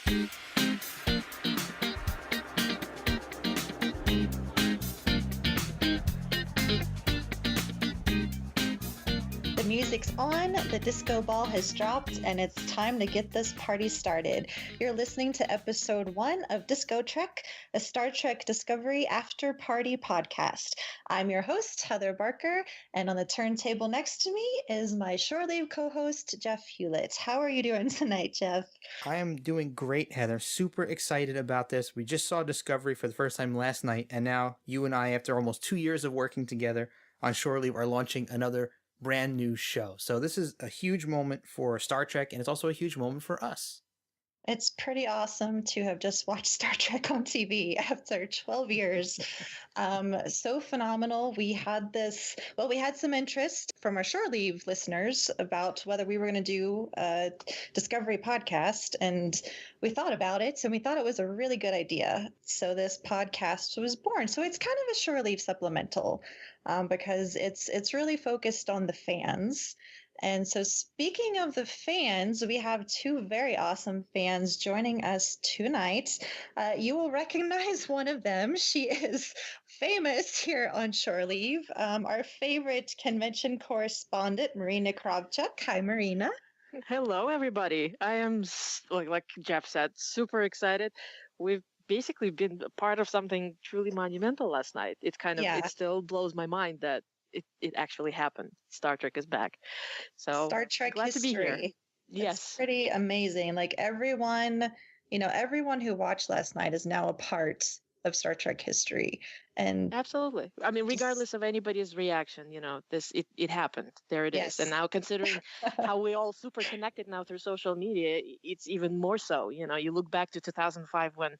The music's on, the disco ball has dropped, and it's time to get this party started. You're listening to episode 1 of DiscoTrek, a Star Trek Discovery After Party podcast. I'm your host, Heather Barker, and on the turntable next to me is my shore leave co-host, Jeff Hewlett. How are you doing tonight, Jeff? I am doing great, Heather. Super excited about this. We just saw Discovery for the first time last night, and now you and I, after almost 2 years of working together on shore leave, are launching another brand new show. So this is a huge moment for Star Trek, and it's also a huge moment for us. It's pretty awesome to have just watched Star Trek on TV after 12 years. So phenomenal. We had some interest from our shore leave listeners about whether we were going to do a Discovery podcast, and we thought about it, and we thought it was a really good idea. So this podcast was born. So it's kind of a shore leave supplemental because it's really focused on the fans. And so speaking of the fans, we have 2 very awesome fans joining us tonight. You will recognize one of them. She is famous here on shore leave. Our favorite convention correspondent, Marina Kravchuk. Hi, Marina. Hello, everybody. I am, like Jeff said, super excited. We've basically been a part of something truly monumental last night. It still blows my mind that it actually happened. Star Trek is back. So Star Trek glad history. To be here. Yes. It's pretty amazing. Like everyone who watched last night is now a part of Star Trek history. And absolutely. I mean, regardless of anybody's reaction, it happened. There it is. And now considering how we all super connected now through social media, it's even more so. You look back to 2005 when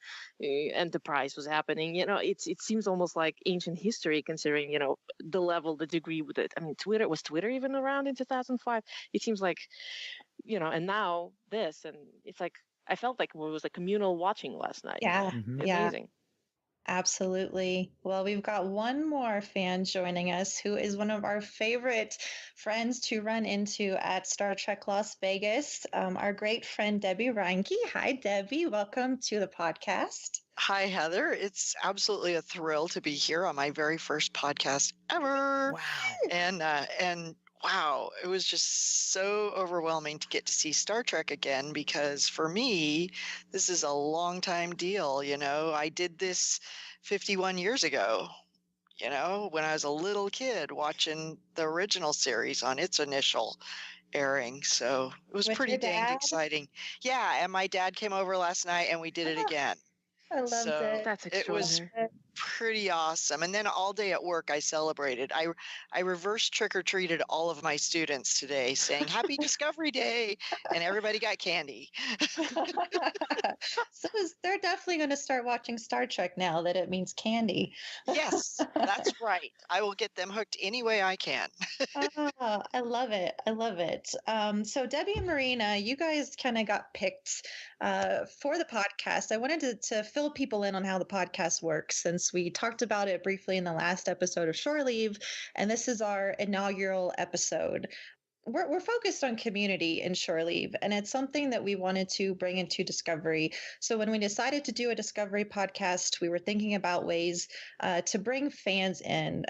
Enterprise was happening, it seems almost like ancient history considering, the level, the degree with it. I mean, was Twitter even around in 2005? It seems like, and now this, and it's like, I felt like it was a communal watching last night. Yeah. Amazing. Yeah. Absolutely. Well, we've got one more fan joining us who is one of our favorite friends to run into at Star Trek Las Vegas, our great friend, Debbi Reinke. Hi, Debbi. Welcome to the podcast. Hi, Heather. It's absolutely a thrill to be here on my very first podcast ever. Wow. And wow, it was just so overwhelming to get to see Star Trek again because for me, this is a long time deal. I did this 51 years ago, when I was a little kid watching the original series on its initial airing. So it was pretty dang exciting. Yeah. And my dad came over last night and we did it again. I loved it. That's it was pretty awesome. And then all day at work, I celebrated. I reverse trick-or-treated all of my students today saying, Happy Discovery Day. And everybody got candy. So they're definitely going to start watching Star Trek now that it means candy. Yes, that's right. I will get them hooked any way I can. I love it. I love it. So Debbi and Marina, you guys kind of got picked for the podcast. I wanted to fill people in on how the podcast works since we talked about it briefly in the last episode of Shore Leave, and this is our inaugural episode. We're focused on community in Shore Leave, and it's something that we wanted to bring into Discovery. So when we decided to do a Discovery podcast, we were thinking about ways to bring fans in.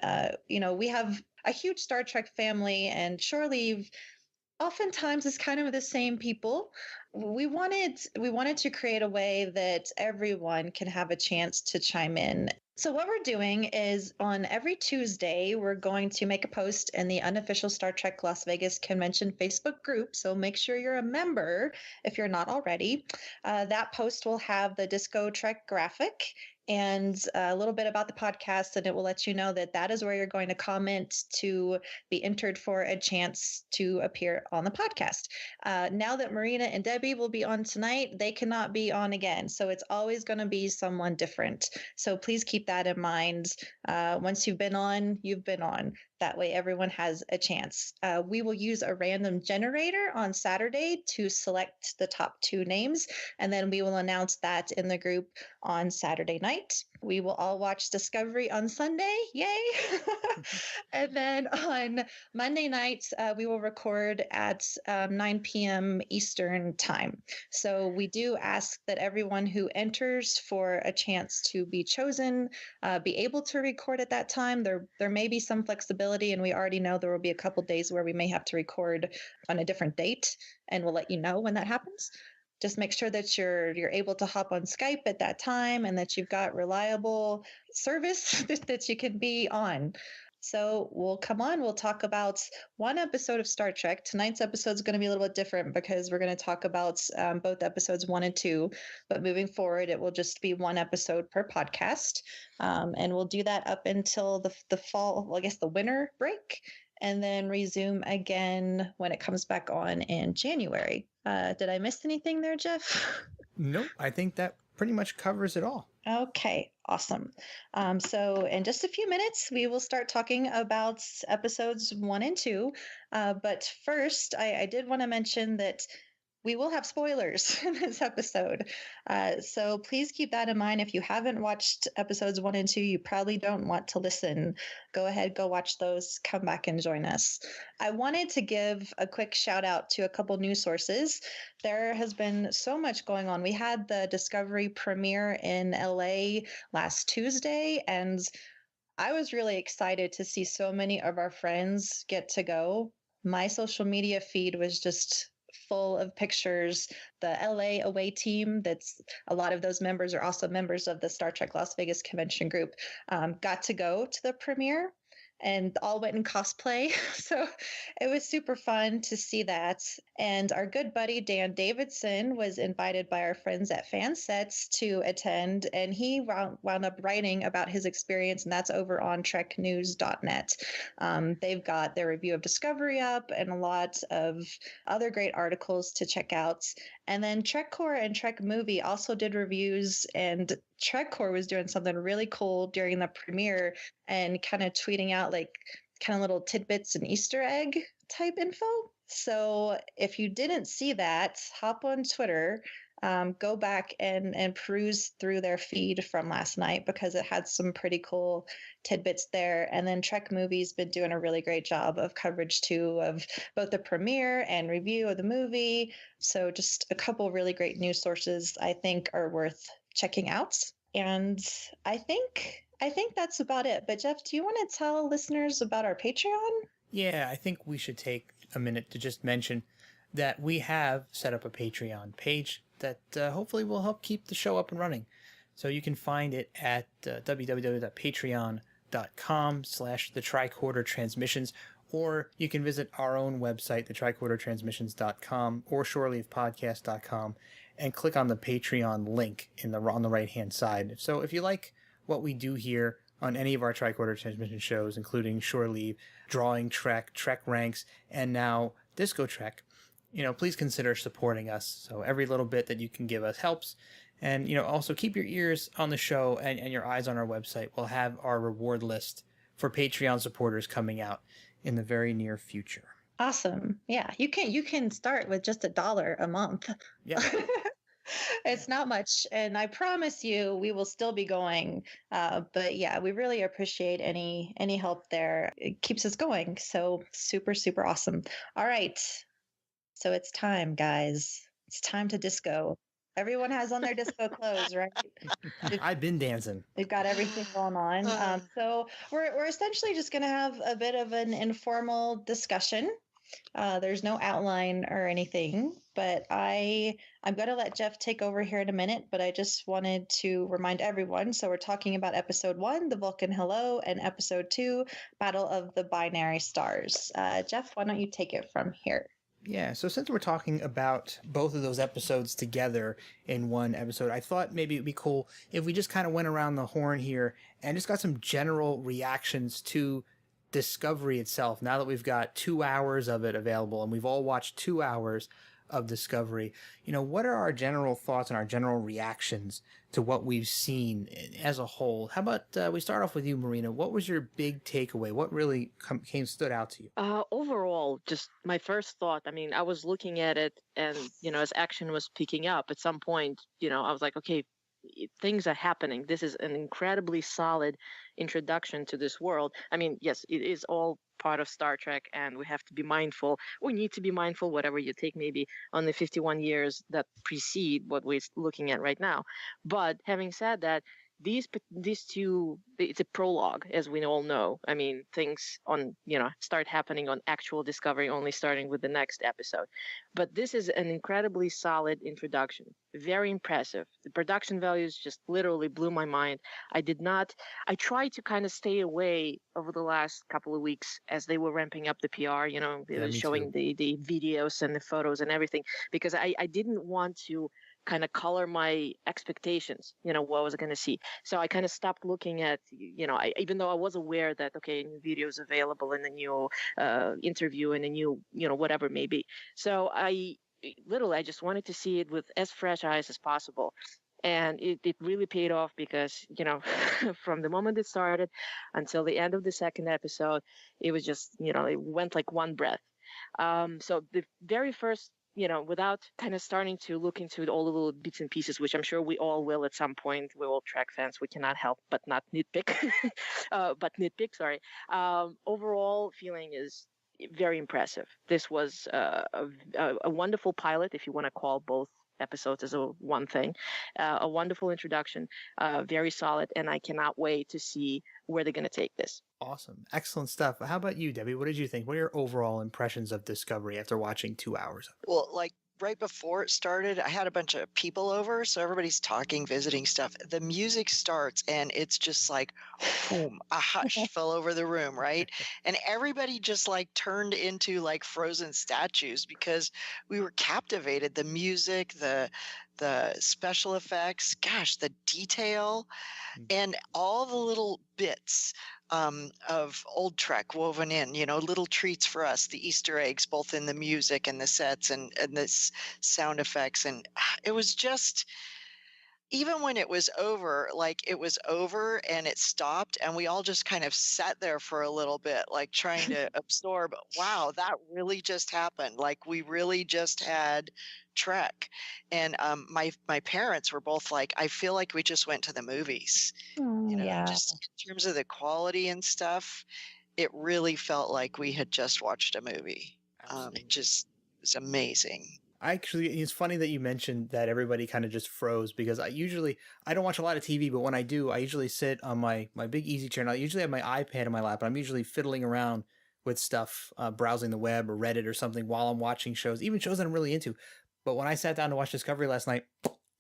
We have a huge Star Trek family, and Shore Leave oftentimes is kind of the same people. We wanted to create a way that everyone can have a chance to chime in. So what we're doing is on every Tuesday, we're going to make a post in the unofficial Star Trek Las Vegas Convention Facebook group. So make sure you're a member if you're not already. That post will have the DiscoTrek graphic and a little bit about the podcast, and it will let you know that is where you're going to comment to be entered for a chance to appear on the podcast. Now that Marina and Debbi will be on tonight, they cannot be on again. So it's always going to be someone different. So please keep that in mind. Once you've been on, you've been on. That way everyone has a chance. We will use a random generator on Saturday to select the top 2 names, and then we will announce that in the group on Saturday night. night. We will all watch Discovery on Sunday. Yay! And then on Monday night, we will record at 9 p.m. Eastern time. So we do ask that everyone who enters for a chance to be chosen be able to record at that time. There may be some flexibility, and we already know there will be a couple days where we may have to record on a different date, and we'll let you know when that happens. Just make sure that you're able to hop on Skype at that time and that you've got reliable service that you can be on. So we'll come on, we'll talk about one episode of Star Trek. Tonight's episode is going to be a little bit different because we're going to talk about both episodes 1 and 2. But moving forward, it will just be one episode per podcast. And we'll do that up until the fall, well, I guess the winter break, and then resume again when it comes back on in January. Did I miss anything there, Jeff? Nope. I think that pretty much covers it all. Okay, awesome. So in just a few minutes, we will start talking about episodes 1 and 2. But first, I did want to mention that we will have spoilers in this episode. So please keep that in mind. If you haven't watched episodes 1 and 2, you probably don't want to listen. Go ahead, go watch those, come back and join us. I wanted to give a quick shout out to a couple news sources. There has been so much going on. We had the Discovery premiere in LA last Tuesday, and I was really excited to see so many of our friends get to go. My social media feed was just full of pictures. The LA away team, that's a lot of those members are also members of the Star Trek Las Vegas convention group, got to go to the premiere and all went in cosplay. So it was super fun to see that. And our good buddy Dan Davidson was invited by our friends at Fansets to attend, and he wound up writing about his experience, and that's over on treknews.net. They've got their review of Discovery up and a lot of other great articles to check out. And then TrekCore and Trek Movie also did reviews, and TrekCore was doing something really cool during the premiere and kind of tweeting out like kind of little tidbits and Easter egg type info. So if you didn't see that, hop on Twitter, go back and peruse through their feed from last night because it had some pretty cool tidbits there. And then Trek Movie's been doing a really great job of coverage too of both the premiere and review of the movie. So just a couple really great news sources I think are worth checking out. And I think that's about it. But Jeff, do you want to tell listeners about our Patreon? Yeah, I think we should take a minute to just mention that we have set up a Patreon page that hopefully will help keep the show up and running. So you can find it at www.patreon.com/the Tricorder Transmissions, or you can visit our own website, thetricordertransmissions.com or shoreleavepodcast.com, and click on the Patreon link on the right-hand side. So if you like what we do here on any of our Tricorder Transmission shows, including Shore Leave, Drawing Trek, Trek Ranks, and now DiscoTrek, please consider supporting us. So every little bit that you can give us helps. And, also keep your ears on the show and your eyes on our website. We'll have our reward list for Patreon supporters coming out in the very near future. Awesome. Yeah, you can start with just $1 a month. Yeah. It's not much, and I promise you we will still be going. But yeah, we really appreciate any help there. It keeps us going. So super, super awesome. All right. So it's time, guys. It's time to disco. Everyone has on their disco clothes, right? I've been dancing. We've got everything going on. So we're essentially just going to have a bit of an informal discussion. There's no outline or anything, but I'm going to let Jeff take over here in a minute, but I just wanted to remind everyone. So we're talking about episode 1, the Vulcan Hello, and episode 2, Battle of the Binary Stars. Jeff, why don't you take it from here? Yeah, so since we're talking about both of those episodes together in one episode, I thought maybe it'd be cool if we just kind of went around the horn here and just got some general reactions to Discovery itself, now that we've got 2 hours of it available and we've all watched 2 hours of Discovery. What are our general thoughts and our general reactions to what we've seen as a whole? How about we start off with you, Marina? What was your big takeaway? What really stood out to you? Overall, just my first thought, I was looking at it and, as action was picking up at some point, I was like, okay, things are happening. This is an incredibly solid introduction to this world. I mean, yes, it is all part of Star Trek, and we have to be mindful. We need to be mindful, whatever you take, maybe on the 51 years that precede what we're looking at right now. But having said that, these two, it's a prologue, as we all know. I mean, things start happening on actual Discovery only starting with the next episode. But this is an incredibly solid introduction, very impressive. The production values just literally blew my mind. I tried to kind of stay away over the last couple of weeks as they were ramping up the PR, it was showing the videos and the photos and everything, because I didn't want to kind of color my expectations, what I was going to see. So I kind of stopped looking at, even though I was aware that, okay, new video is available and a new interview and a new, whatever it may be. So I just wanted to see it with as fresh eyes as possible. And it really paid off because, from the moment it started until the end of the second episode, it was just, it went like one breath. So the very first, without kind of starting to look into all the little bits and pieces, which I'm sure we all will at some point. We're all Trek fans. We cannot help but not nitpick, sorry. Overall feeling is very impressive. This was a wonderful pilot, if you want to call both episodes as one thing. A wonderful introduction, very solid, and I cannot wait to see where they're going to take this. Awesome. Excellent stuff. How about you, Debbi? What did you think? What are your overall impressions of Discovery after watching 2 hours of it? Well, like right before it started, I had a bunch of people over, so everybody's talking, visiting stuff. The music starts and it's just like, boom, a hush fell over the room, right? And everybody just like turned into like frozen statues because we were captivated. The music, the special effects, gosh, the detail, and all the little bits of old Trek woven in, little treats for us, the Easter eggs, both in the music and the sets and the sound effects. And it was just, even when it was over, like it was over and it stopped and we all just kind of sat there for a little bit, like trying to absorb, wow, that really just happened. Like we really just had Trek. And my parents were both like, I feel like we just went to the movies. Yeah. Just in terms of the quality and stuff, it really felt like we had just watched a movie. It just was amazing. It's funny that you mentioned that everybody kind of just froze because I don't watch a lot of TV, but when I do, I usually sit on my big easy chair. And I usually have my iPad in my lap, and I'm usually fiddling around with stuff, browsing the web or Reddit or something while I'm watching shows, even shows that I'm really into. But when I sat down to watch Discovery last night,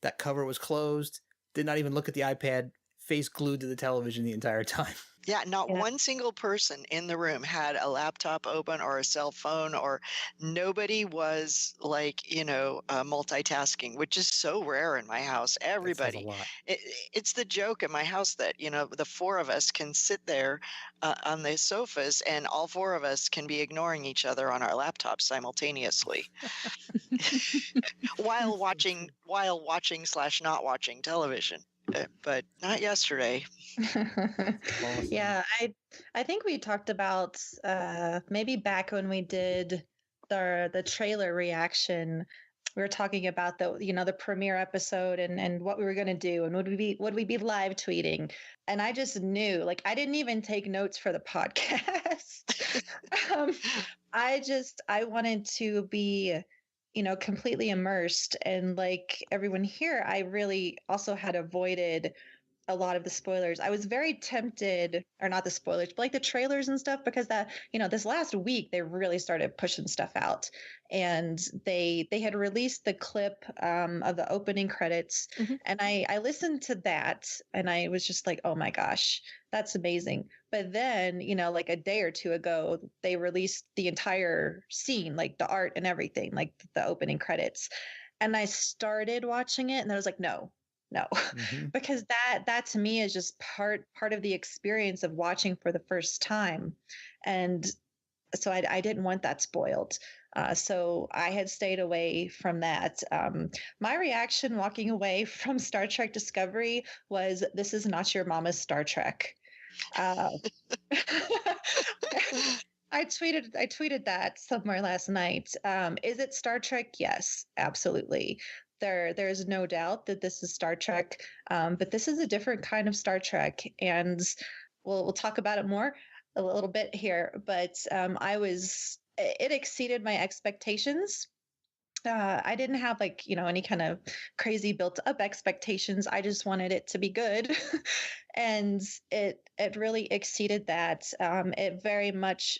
that cover was closed, did not even look at the iPad, face glued to the television the entire time. Yeah, not one single person in the room had a laptop open or a cell phone, or nobody was like, multitasking, which is so rare in my house. Everybody, it's the joke in my house that, the four of us can sit there on the sofas and all four of us can be ignoring each other on our laptops simultaneously while watching / not watching television. But not yesterday. Awesome. Yeah, I think we talked about maybe back when we did the trailer reaction. We were talking about the premiere episode and what we were going to do and would we be live tweeting. And I just knew, like, I didn't even take notes for the podcast. I wanted to be completely immersed. And like everyone here, I really also had avoided a lot of the spoilers. I was very tempted, or not the spoilers, but like the trailers and stuff, because this last week they really started pushing stuff out, and they had released the clip of the opening credits, and I listened to that, and I was just like, oh my gosh, that's amazing. But then, like a day or two ago, they released the entire scene, like the art and everything, like the opening credits, and I started watching it, and I was like, no. Because that to me is just part of the experience of watching for the first time. And so I didn't want that spoiled. So I had stayed away from that. My reaction walking away from Star Trek Discovery was, this is not your mama's Star Trek. I tweeted that somewhere last night. Is it Star Trek? Yes, absolutely. There's no doubt that this is Star Trek, but this is a different kind of Star Trek, and we'll talk about it more a little bit here. But it exceeded my expectations. I didn't have like, any kind of crazy built up expectations. I just wanted it to be good. And it really exceeded that. It very much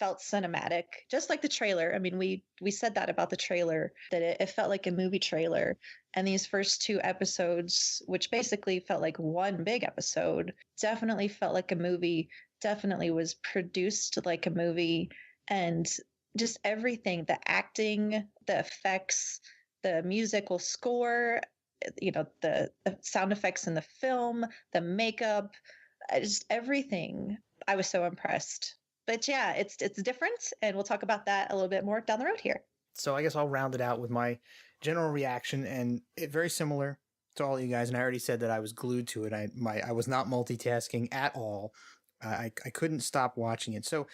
felt cinematic, just like the trailer. I mean, we said that about the trailer, that it felt like a movie trailer. And these first two episodes, which basically felt like one big episode, definitely felt like a movie, definitely was produced like a movie. And just everything, the acting, the effects, the musical score, the sound effects in the film, the makeup, just everything. I was so impressed. But yeah, it's different, and we'll talk about that a little bit more down the road here. So I guess I'll round it out with my general reaction, and it very similar to all you guys. And I already said that I was glued to it. I was not multitasking at all. I couldn't stop watching it. So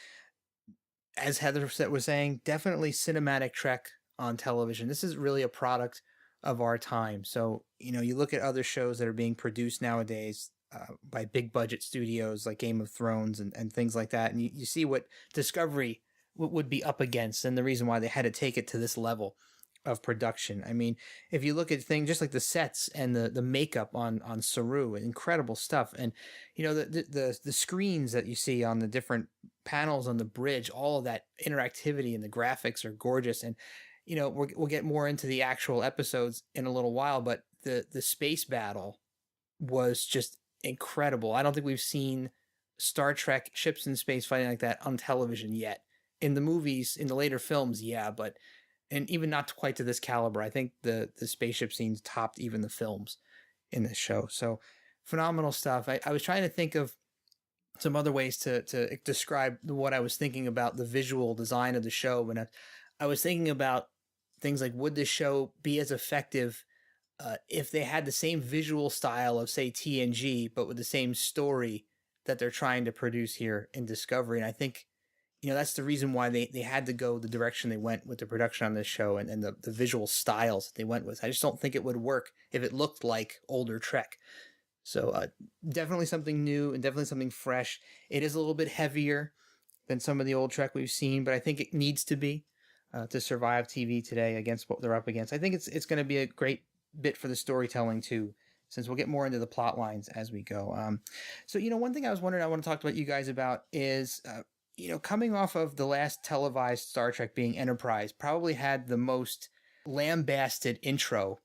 as Heather was saying, definitely cinematic Trek on television. This is really a product of our time. So, you look at other shows that are being produced nowadays by big budget studios like Game of Thrones and things like that. And you see what Discovery would be up against and the reason why they had to take it to this level of production. I mean, if you look at things just like the sets and the makeup on Saru, incredible stuff. And, the screens that you see on the different panels on the bridge, all of that interactivity and the graphics are gorgeous. And, we'll get more into the actual episodes in a little while, but the space battle was just incredible. I don't think we've seen Star Trek ships in space fighting like that on television yet. In the movies, in the later films, yeah, and even not quite to this caliber. I think the spaceship scenes topped even the films in this show. So phenomenal stuff. I was trying to think of some other ways to describe what I was thinking about the visual design of the show. And I was thinking about things like, would this show be as effective if they had the same visual style of, say, TNG, but with the same story that they're trying to produce here in Discovery? And I think, that's the reason why they had to go the direction they went with the production on this show and the visual styles that they went with. I just don't think it would work if it looked like older Trek. So definitely something new and definitely something fresh. It is a little bit heavier than some of the old Trek we've seen, but I think it needs to be to survive TV today against what they're up against. I think it's going to be a great bit for the storytelling too, since we'll get more into the plot lines as we go. So, one thing I was wondering, I want to talk about you guys about is, coming off of the last televised Star Trek being Enterprise, probably had the most lambasted intro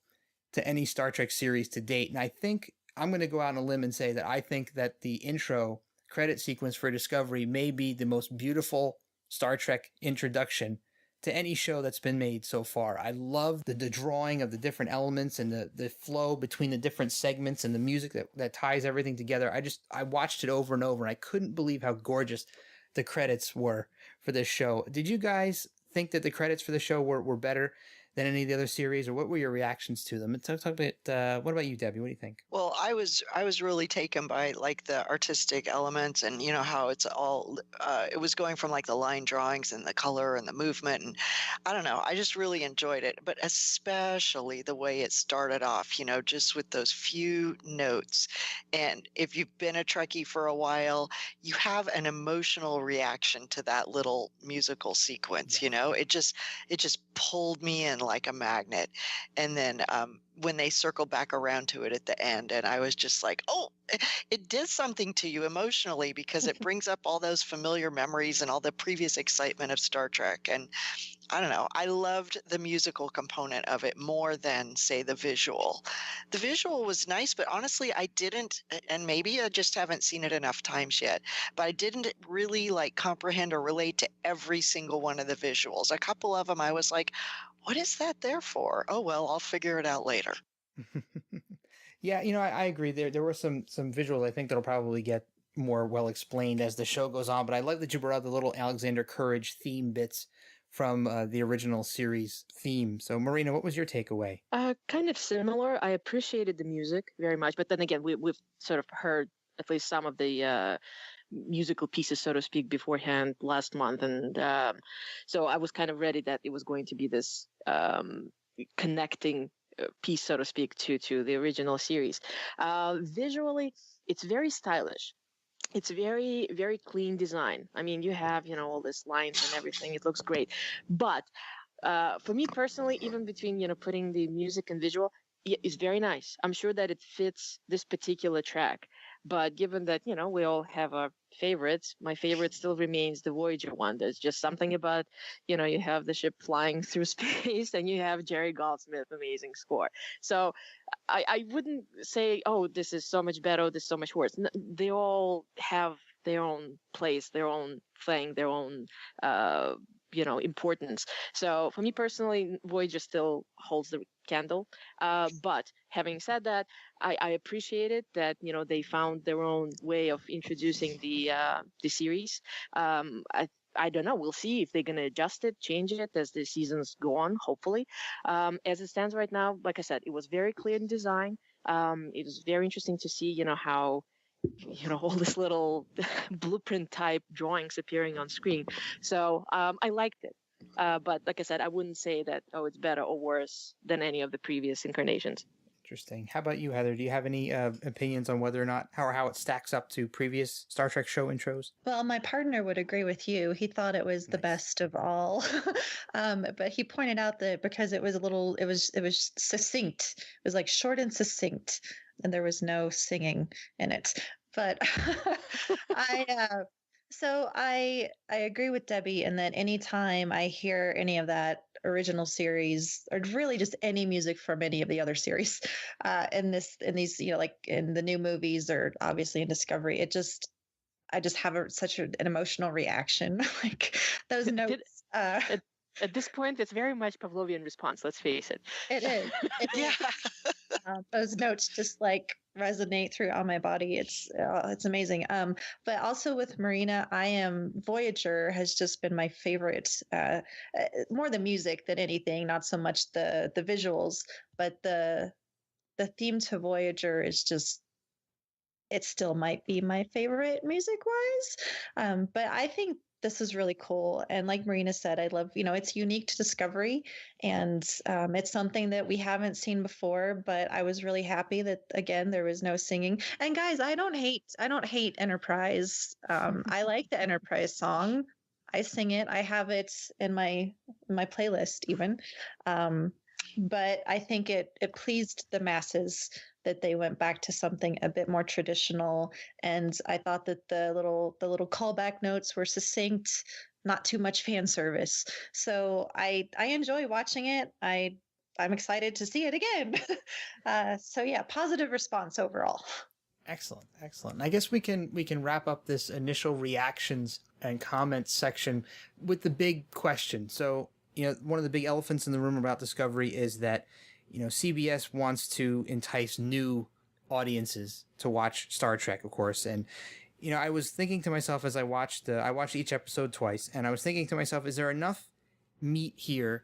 to any Star Trek series to date. And I think I'm going to go out on a limb and say that I think that the intro credit sequence for Discovery may be the most beautiful Star Trek introduction to any show that's been made so far. I love the drawing of the different elements and the flow between the different segments and the music that ties everything together. I watched it over and over, and I couldn't believe how gorgeous the credits were for this show. Did you guys think that the credits for the show were better than any of the other series, or what were your reactions to them? Talk about what about you, Debbie? What do you think? Well, I was really taken by like the artistic elements and how it's all it was going from like the line drawings and the color and the movement, and I don't know, I just really enjoyed it, but especially the way it started off, just with those few notes. And if you've been a Trekkie for a while, you have an emotional reaction to that little musical sequence. Yeah. It just pulled me in like a magnet. And then when they circled back around to it at the end, and I was just like, oh, it did something to you emotionally, because it brings up all those familiar memories and all the previous excitement of Star Trek. And I don't know, I loved the musical component of it more than, say, the visual. The visual was nice, but honestly, I didn't, and maybe I just haven't seen it enough times yet, but I didn't really like comprehend or relate to every single one of the visuals. A couple of them I was like, what is that there for? Oh, well, I'll figure it out later. Yeah, I agree. There were some visuals I think that'll probably get more well explained as the show goes on, but I like that you brought out the little Alexander Courage theme bits from the original series theme. So, Marina, what was your takeaway? Kind of similar. I appreciated the music very much, but then again, we've sort of heard at least some of the musical pieces, so to speak, beforehand last month, and so I was kind of ready that it was going to be this connecting piece, so to speak, to the original series. Visually, it's very stylish. It's very, very clean design. I mean, you have, all this lines and everything. It looks great. But for me personally, even between, putting the music and visual, it's very nice. I'm sure that it fits this particular track. But given that, we all have our favorites, my favorite still remains the Voyager one. There's just something about, you have the ship flying through space and you have Jerry Goldsmith, amazing score. So I wouldn't say, oh, this is so much better, this is so much worse. They all have their own place, their own thing, their own importance. So for me personally, Voyager still holds the candle. But having said that, I appreciate it that they found their own way of introducing the series. I don't know. We'll see if they're going to adjust it, change it as the seasons go on, hopefully. As it stands right now, like I said, it was very clear in design. It was very interesting to see, how all this little blueprint type drawings appearing on screen. So I liked it. But like I said, I wouldn't say that, oh, it's better or worse than any of the previous incarnations. Interesting. How about you, Heather? Do you have any opinions on whether or not how it stacks up to previous Star Trek show intros? Well, my partner would agree with you. He thought it was the best of all, but he pointed out that because it was it was succinct. It was like short and succinct, and there was no singing in it. But I agree with Debbi in that anytime I hear any of that original series, or really just any music from any of the other series, in these, like in the new movies or obviously in Discovery, I just have such an emotional reaction. Like those notes. At this point, it's very much Pavlovian response. Let's face it. It is. Yeah. Those notes just like resonate throughout my body. It's amazing. But also with Marina, Voyager has just been my favorite. More the music than anything, not so much the visuals, but the theme to Voyager is just. It still might be my favorite music wise. But I think this is really cool. And like Marina said, I love, it's unique to Discovery, and it's something that we haven't seen before, but I was really happy that, again, there was no singing. And guys, I don't hate Enterprise. I like the Enterprise song. I sing it. I have it in my playlist even. But I think it pleased the masses that they went back to something a bit more traditional. And I thought that the little callback notes were succinct, not too much fan service. So I enjoy watching it. I'm excited to see it again. So yeah, positive response overall. Excellent. I guess we can wrap up this initial reactions and comments section with the big question. So, one of the big elephants in the room about Discovery is that, CBS wants to entice new audiences to watch Star Trek, of course. And, I was thinking to myself as I watched each episode twice, and I was thinking to myself, is there enough meat here,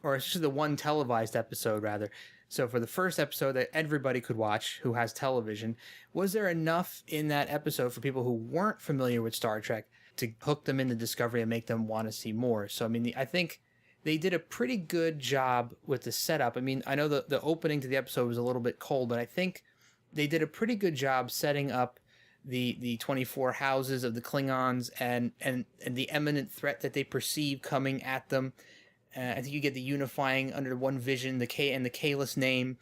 or especially the one televised episode, rather? So for the first episode that everybody could watch who has television, was there enough in that episode for people who weren't familiar with Star Trek to hook them into Discovery and make them want to see more? So, I think they did a pretty good job with the setup. I know the opening to the episode was a little bit cold, but I think they did a pretty good job setting up the 24 houses of the Klingons and the imminent threat that they perceive coming at them. I think you get the unifying under one vision, the K and the Kahless name.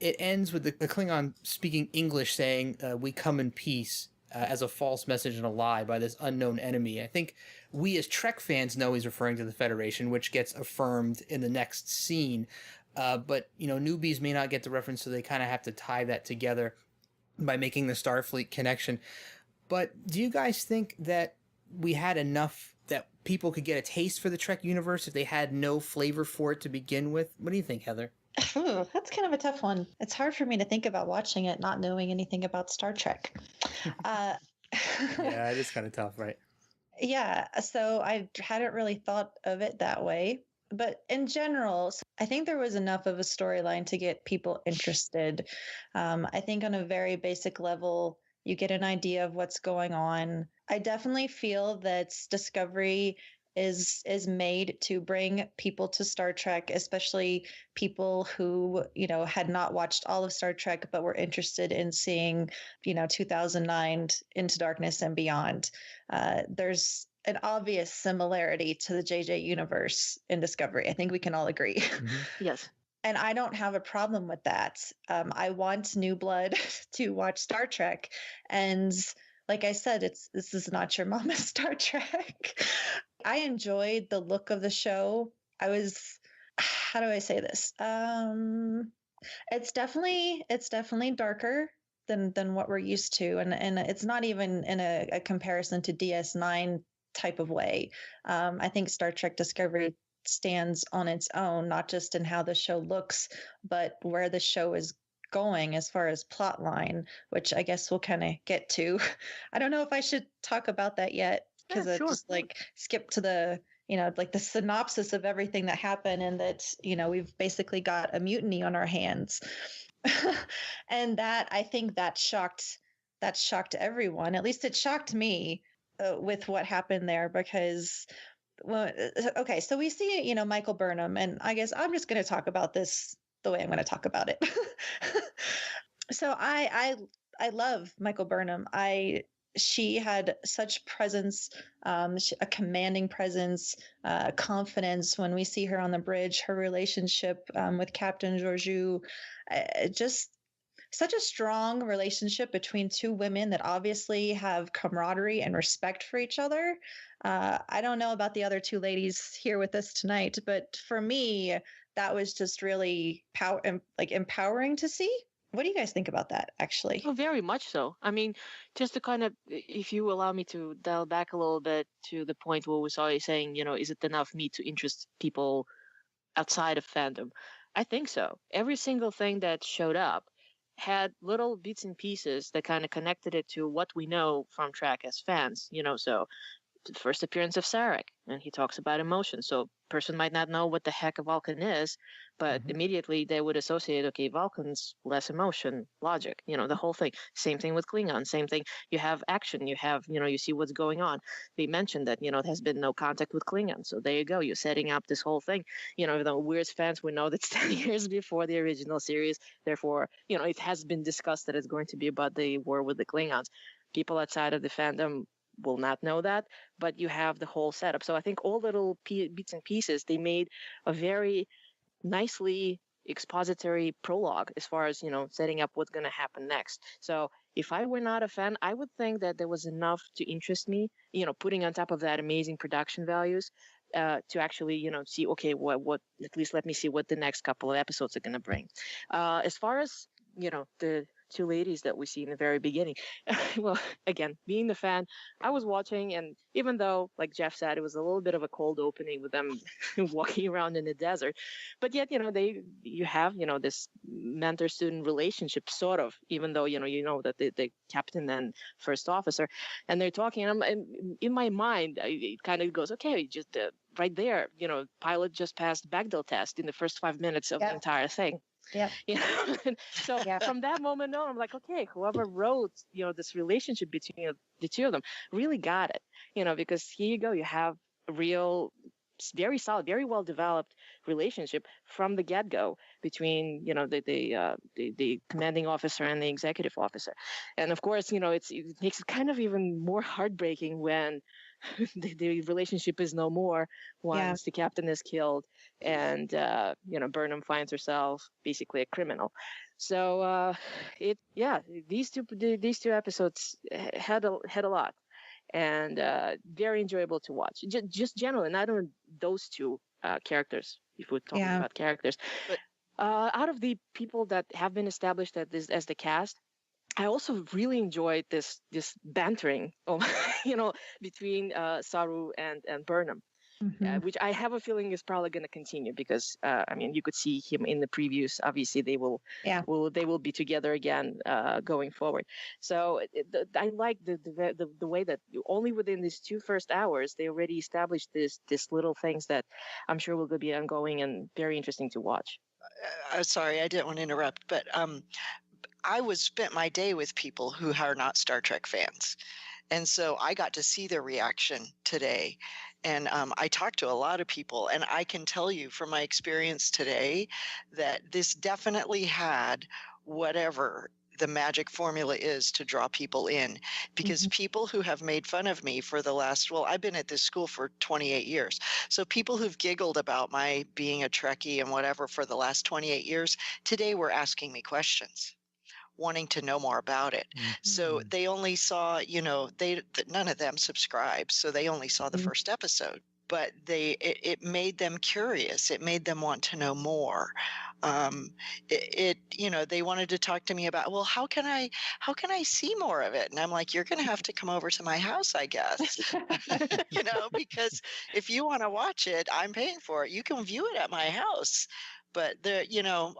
It ends with the Klingon speaking English saying, "We come in peace," as a false message and a lie by this unknown enemy. I think we as Trek fans know he's referring to the Federation, which gets affirmed in the next scene. But, newbies may not get the reference, so they kind of have to tie that together by making the Starfleet connection. But do you guys think that we had enough that people could get a taste for the Trek universe if they had no flavor for it to begin with? What do you think, Heather? Ooh, that's kind of a tough one. It's hard for me to think about watching it not knowing anything about Star Trek. Yeah, it is kind of tough, right? Yeah, so I hadn't really thought of it that way. But in general, I think there was enough of a storyline to get people interested. I think on a very basic level, you get an idea of what's going on. I definitely feel that Discovery is made to bring people to Star Trek, especially people who, had not watched all of Star Trek but were interested in seeing, 2009 Into Darkness and beyond. There's an obvious similarity to the JJ universe in Discovery. I think we can all agree. Mm-hmm. Yes. And I don't have a problem with that. I want new blood to watch Star Trek. And like I said, this is not your mama's Star Trek. I enjoyed the look of the show. How do I say this? It's definitely darker than what we're used to. And it's not even in a comparison to DS9 type of way. I think Star Trek Discovery stands on its own, not just in how the show looks, but where the show is going as far as plot line, which I guess we'll kind of get to. I don't know if I should talk about that yet, because Yeah, I sure. just skip to the like the synopsis of everything that happened, and that we've basically got a mutiny on our hands. And that, I think, that shocked everyone. At least it shocked me, with what happened there, because well, okay, so we see, Michael Burnham, and I guess I'm just going to talk about this the way I'm going to talk about it. So I love Michael Burnham. She had such presence, a commanding presence, confidence when we see her on the bridge. Her relationship with Captain Georgiou, just such a strong relationship between two women that obviously have camaraderie and respect for each other. I don't know about the other two ladies here with us tonight, but for me, that was just really empowering to see. What do you guys think about that, actually? Oh, very much so. I mean, just to kind of, if you allow me to dial back a little bit to the point where we saw you saying, is it enough me to interest people outside of fandom? I think so. Every single thing that showed up had little bits and pieces that kind of connected it to what we know from Trek as fans, so the first appearance of Sarek, and he talks about emotion. So person might not know what the heck a Vulcan is, but immediately they would associate, okay, Vulcans, less emotion, logic, the whole thing. Same thing with Klingon, same thing. You have action, you have, you see what's going on. They mentioned that, there has been no contact with Klingons. So there you go. You're setting up this whole thing. We're as fans, we know that's 10 years before the original series. Therefore, it has been discussed that it's going to be about the war with the Klingons. People outside of the fandom will not know that, but you have the whole setup. So I think all little bits and pieces, they made a very nicely expository prologue as far as, setting up what's going to happen next. So if I were not a fan, I would think that there was enough to interest me, putting on top of that amazing production values, to actually, see, okay, what, at least let me see what the next couple of episodes are going to bring. As far as, the two ladies that we see in the very beginning. Well, again, being the fan, I was watching, and even though, like Jeff said, it was a little bit of a cold opening with them walking around in the desert, but yet, you have, this mentor-student relationship, sort of, even though, that the captain and first officer, and they're talking, and in my mind, it kind of goes, okay, just right there, pilot just passed Bechdel test in the first 5 minutes of the entire thing. Yeah. So from that moment on, I'm like, okay, whoever wrote, this relationship between the two of them really got it, because here you go, you have a real, very solid, very well developed relationship from the get-go between, the commanding officer and the executive officer. And of course, it makes it kind of even more heartbreaking when the relationship is no more once the captain is killed, and Burnham finds herself basically a criminal. So these two episodes had a lot, and very enjoyable to watch. Just generally, not only those two characters, if we're talking about characters, but out of the people that have been established as the cast, I also really enjoyed this bantering, between Saru and Burnham, which I have a feeling is probably going to continue, because you could see him in the previews. Obviously, they will be together again going forward. So I like the way that only within these two first hours they already established this little things that I'm sure will be ongoing and very interesting to watch. Sorry, I didn't want to interrupt, but I spent my day with people who are not Star Trek fans. And so I got to see their reaction today. And I talked to a lot of people, and I can tell you from my experience today that this definitely had whatever the magic formula is to draw people in, because people who have made fun of me for the last, well, I've been at this school for 28 years. So people who've giggled about my being a Trekkie and whatever for the last 28 years, today were asking me questions, wanting to know more about it. So they only saw, none of them subscribed, so they only saw the first episode. But it made them curious. It made them want to know more. They wanted to talk to me about, well, how can I see more of it? And I'm like, you're going to have to come over to my house, I guess, because if you want to watch it, I'm paying for it. You can view it at my house. But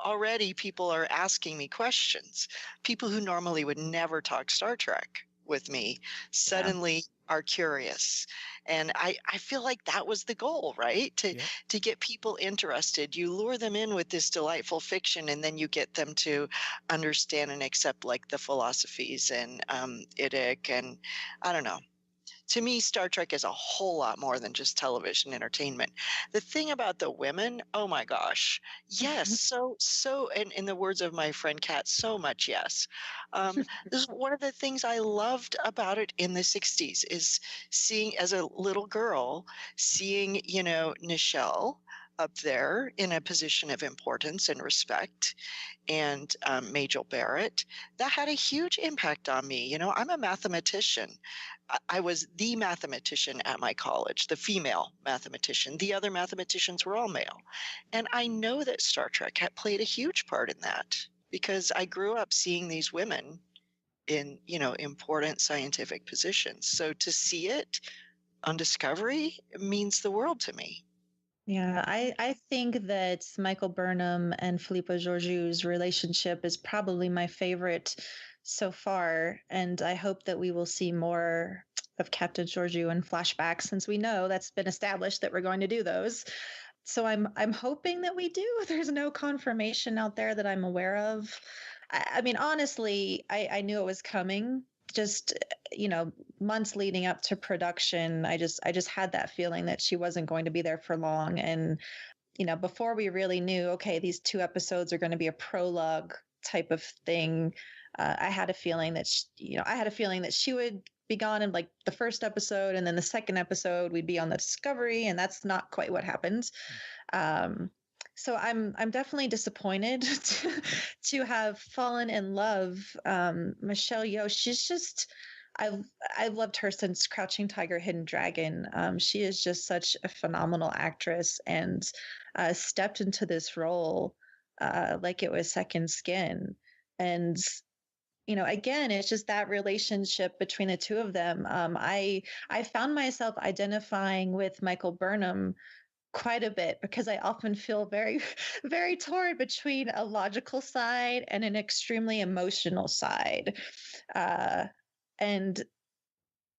already people are asking me questions. People who normally would never talk Star Trek with me suddenly are curious. And I feel like that was the goal, right? To get people interested. You lure them in with this delightful fiction, and then you get them to understand and accept like the philosophies and IDIC, and I don't know. To me, Star Trek is a whole lot more than just television entertainment. The thing about the women, oh my gosh, yes, so, and in the words of my friend Kat, so much yes. This is one of the things I loved about it in the 60s, is seeing, as a little girl, seeing, Nichelle up there in a position of importance and respect, and Majel Barrett. That had a huge impact on me. I'm a mathematician. I was the mathematician at my college, the female mathematician. The other mathematicians were all male. And I know that Star Trek had played a huge part in that, because I grew up seeing these women in, important scientific positions. So to see it on Discovery means the world to me. Yeah, I think that Michael Burnham and Philippa Georgiou's relationship is probably my favorite so far, and I hope that we will see more of Captain Georgiou in flashbacks, since we know that's been established that we're going to do those. So I'm hoping that we do. There's no confirmation out there that I'm aware of. I mean, honestly, I knew it was coming. Just months leading up to production, I just had that feeling that she wasn't going to be there for long. And before we really knew, okay, these 2 episodes are going to be a prologue type of thing, I had a feeling that she would be gone in like the first episode, and then the second episode we'd be on the Discovery, and that's not quite what happened. So I'm definitely disappointed to have fallen in love. Michelle Yeoh, she's just, I've loved her since Crouching Tiger, Hidden Dragon. She is just such a phenomenal actress, and stepped into this role like it was second skin. And again, it's just that relationship between the two of them. I found myself identifying with Michael Burnham quite a bit, because I often feel very, very torn between a logical side and an extremely emotional side. And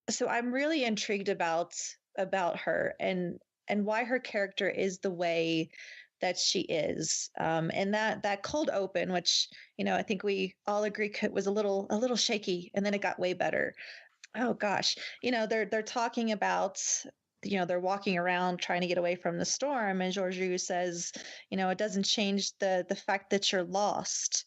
so I'm really intrigued about her, and why her character is the way that she is. And that cold open, which I think we all agree was a little shaky, and then it got way better. Oh gosh, they're talking about, they're walking around trying to get away from the storm, and Georgiou says, it doesn't change the fact that you're lost.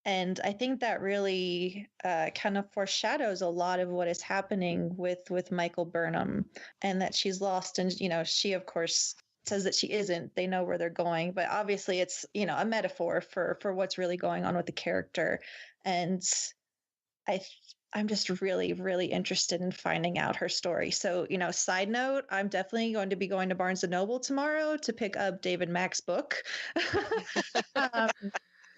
And I think that really kind of foreshadows a lot of what is happening with Michael Burnham, and that she's lost. And she of course says that she isn't. They know where they're going, but obviously it's a metaphor for what's really going on with the character. And I'm just really, really interested in finding out her story. So, side note, I'm definitely going to be going to Barnes & Noble tomorrow to pick up David Mack's book.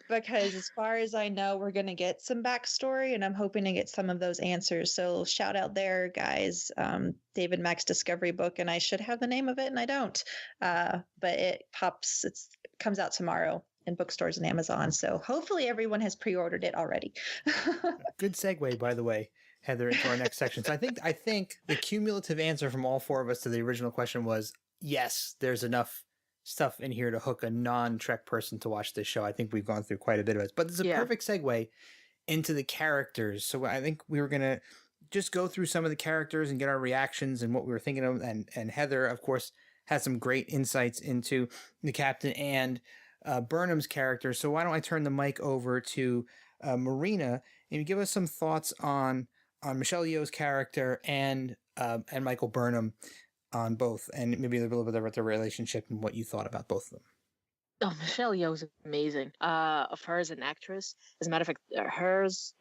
Because as far as I know, we're going to get some backstory, and I'm hoping to get some of those answers. So shout out there, guys. David Mack's Discovery book, and I should have the name of it, and I don't. But it comes out tomorrow in bookstores and Amazon. So hopefully everyone has pre-ordered it already. Good segue, by the way, Heather, into our next section. So I think the cumulative answer from all 4 of us to the original question was yes, there's enough stuff in here to hook a non-Trek person to watch this show. I think we've gone through quite a bit of it, but it's a perfect segue into the characters. So I think we were going to just go through some of the characters and get our reactions and what we were thinking of. And Heather, of course, has some great insights into the captain and Burnham's character. So why don't I turn the mic over to Marina and give us some thoughts on Michelle Yeoh's character and Michael Burnham on both, and maybe a little bit about the relationship and what you thought about both of them. Oh, Michelle Yeoh is amazing. Of her as an actress, as a matter of fact,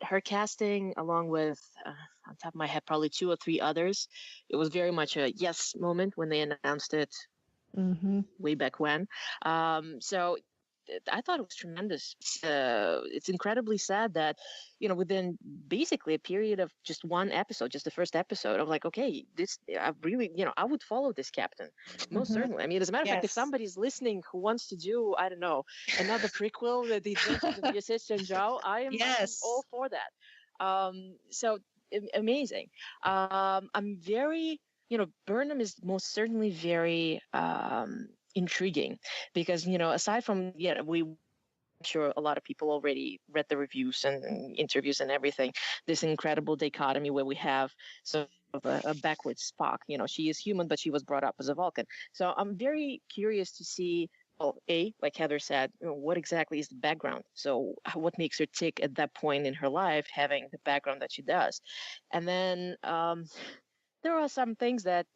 her casting, along with on top of my head, probably 2 or 3 others, it was very much a yes moment when they announced it way back when. So I thought it was tremendous. It's incredibly sad that, within basically a period of just one episode, just the first episode, I'm like, okay, I really, I would follow this captain, most certainly. I mean, as a matter of fact, if somebody's listening who wants to do, I don't know, another prequel, The Adventures of Your Sister and Joe, I'm all for that. So amazing. I'm very, Burnham is most certainly very intriguing because, aside from, I'm sure a lot of people already read the reviews and interviews and everything, this incredible dichotomy where we have sort of a backwards Spock. She is human, but she was brought up as a Vulcan. So I'm very curious to see, like Heather said, what exactly is the background? So what makes her tick at that point in her life, having the background that she does? And then there are some things that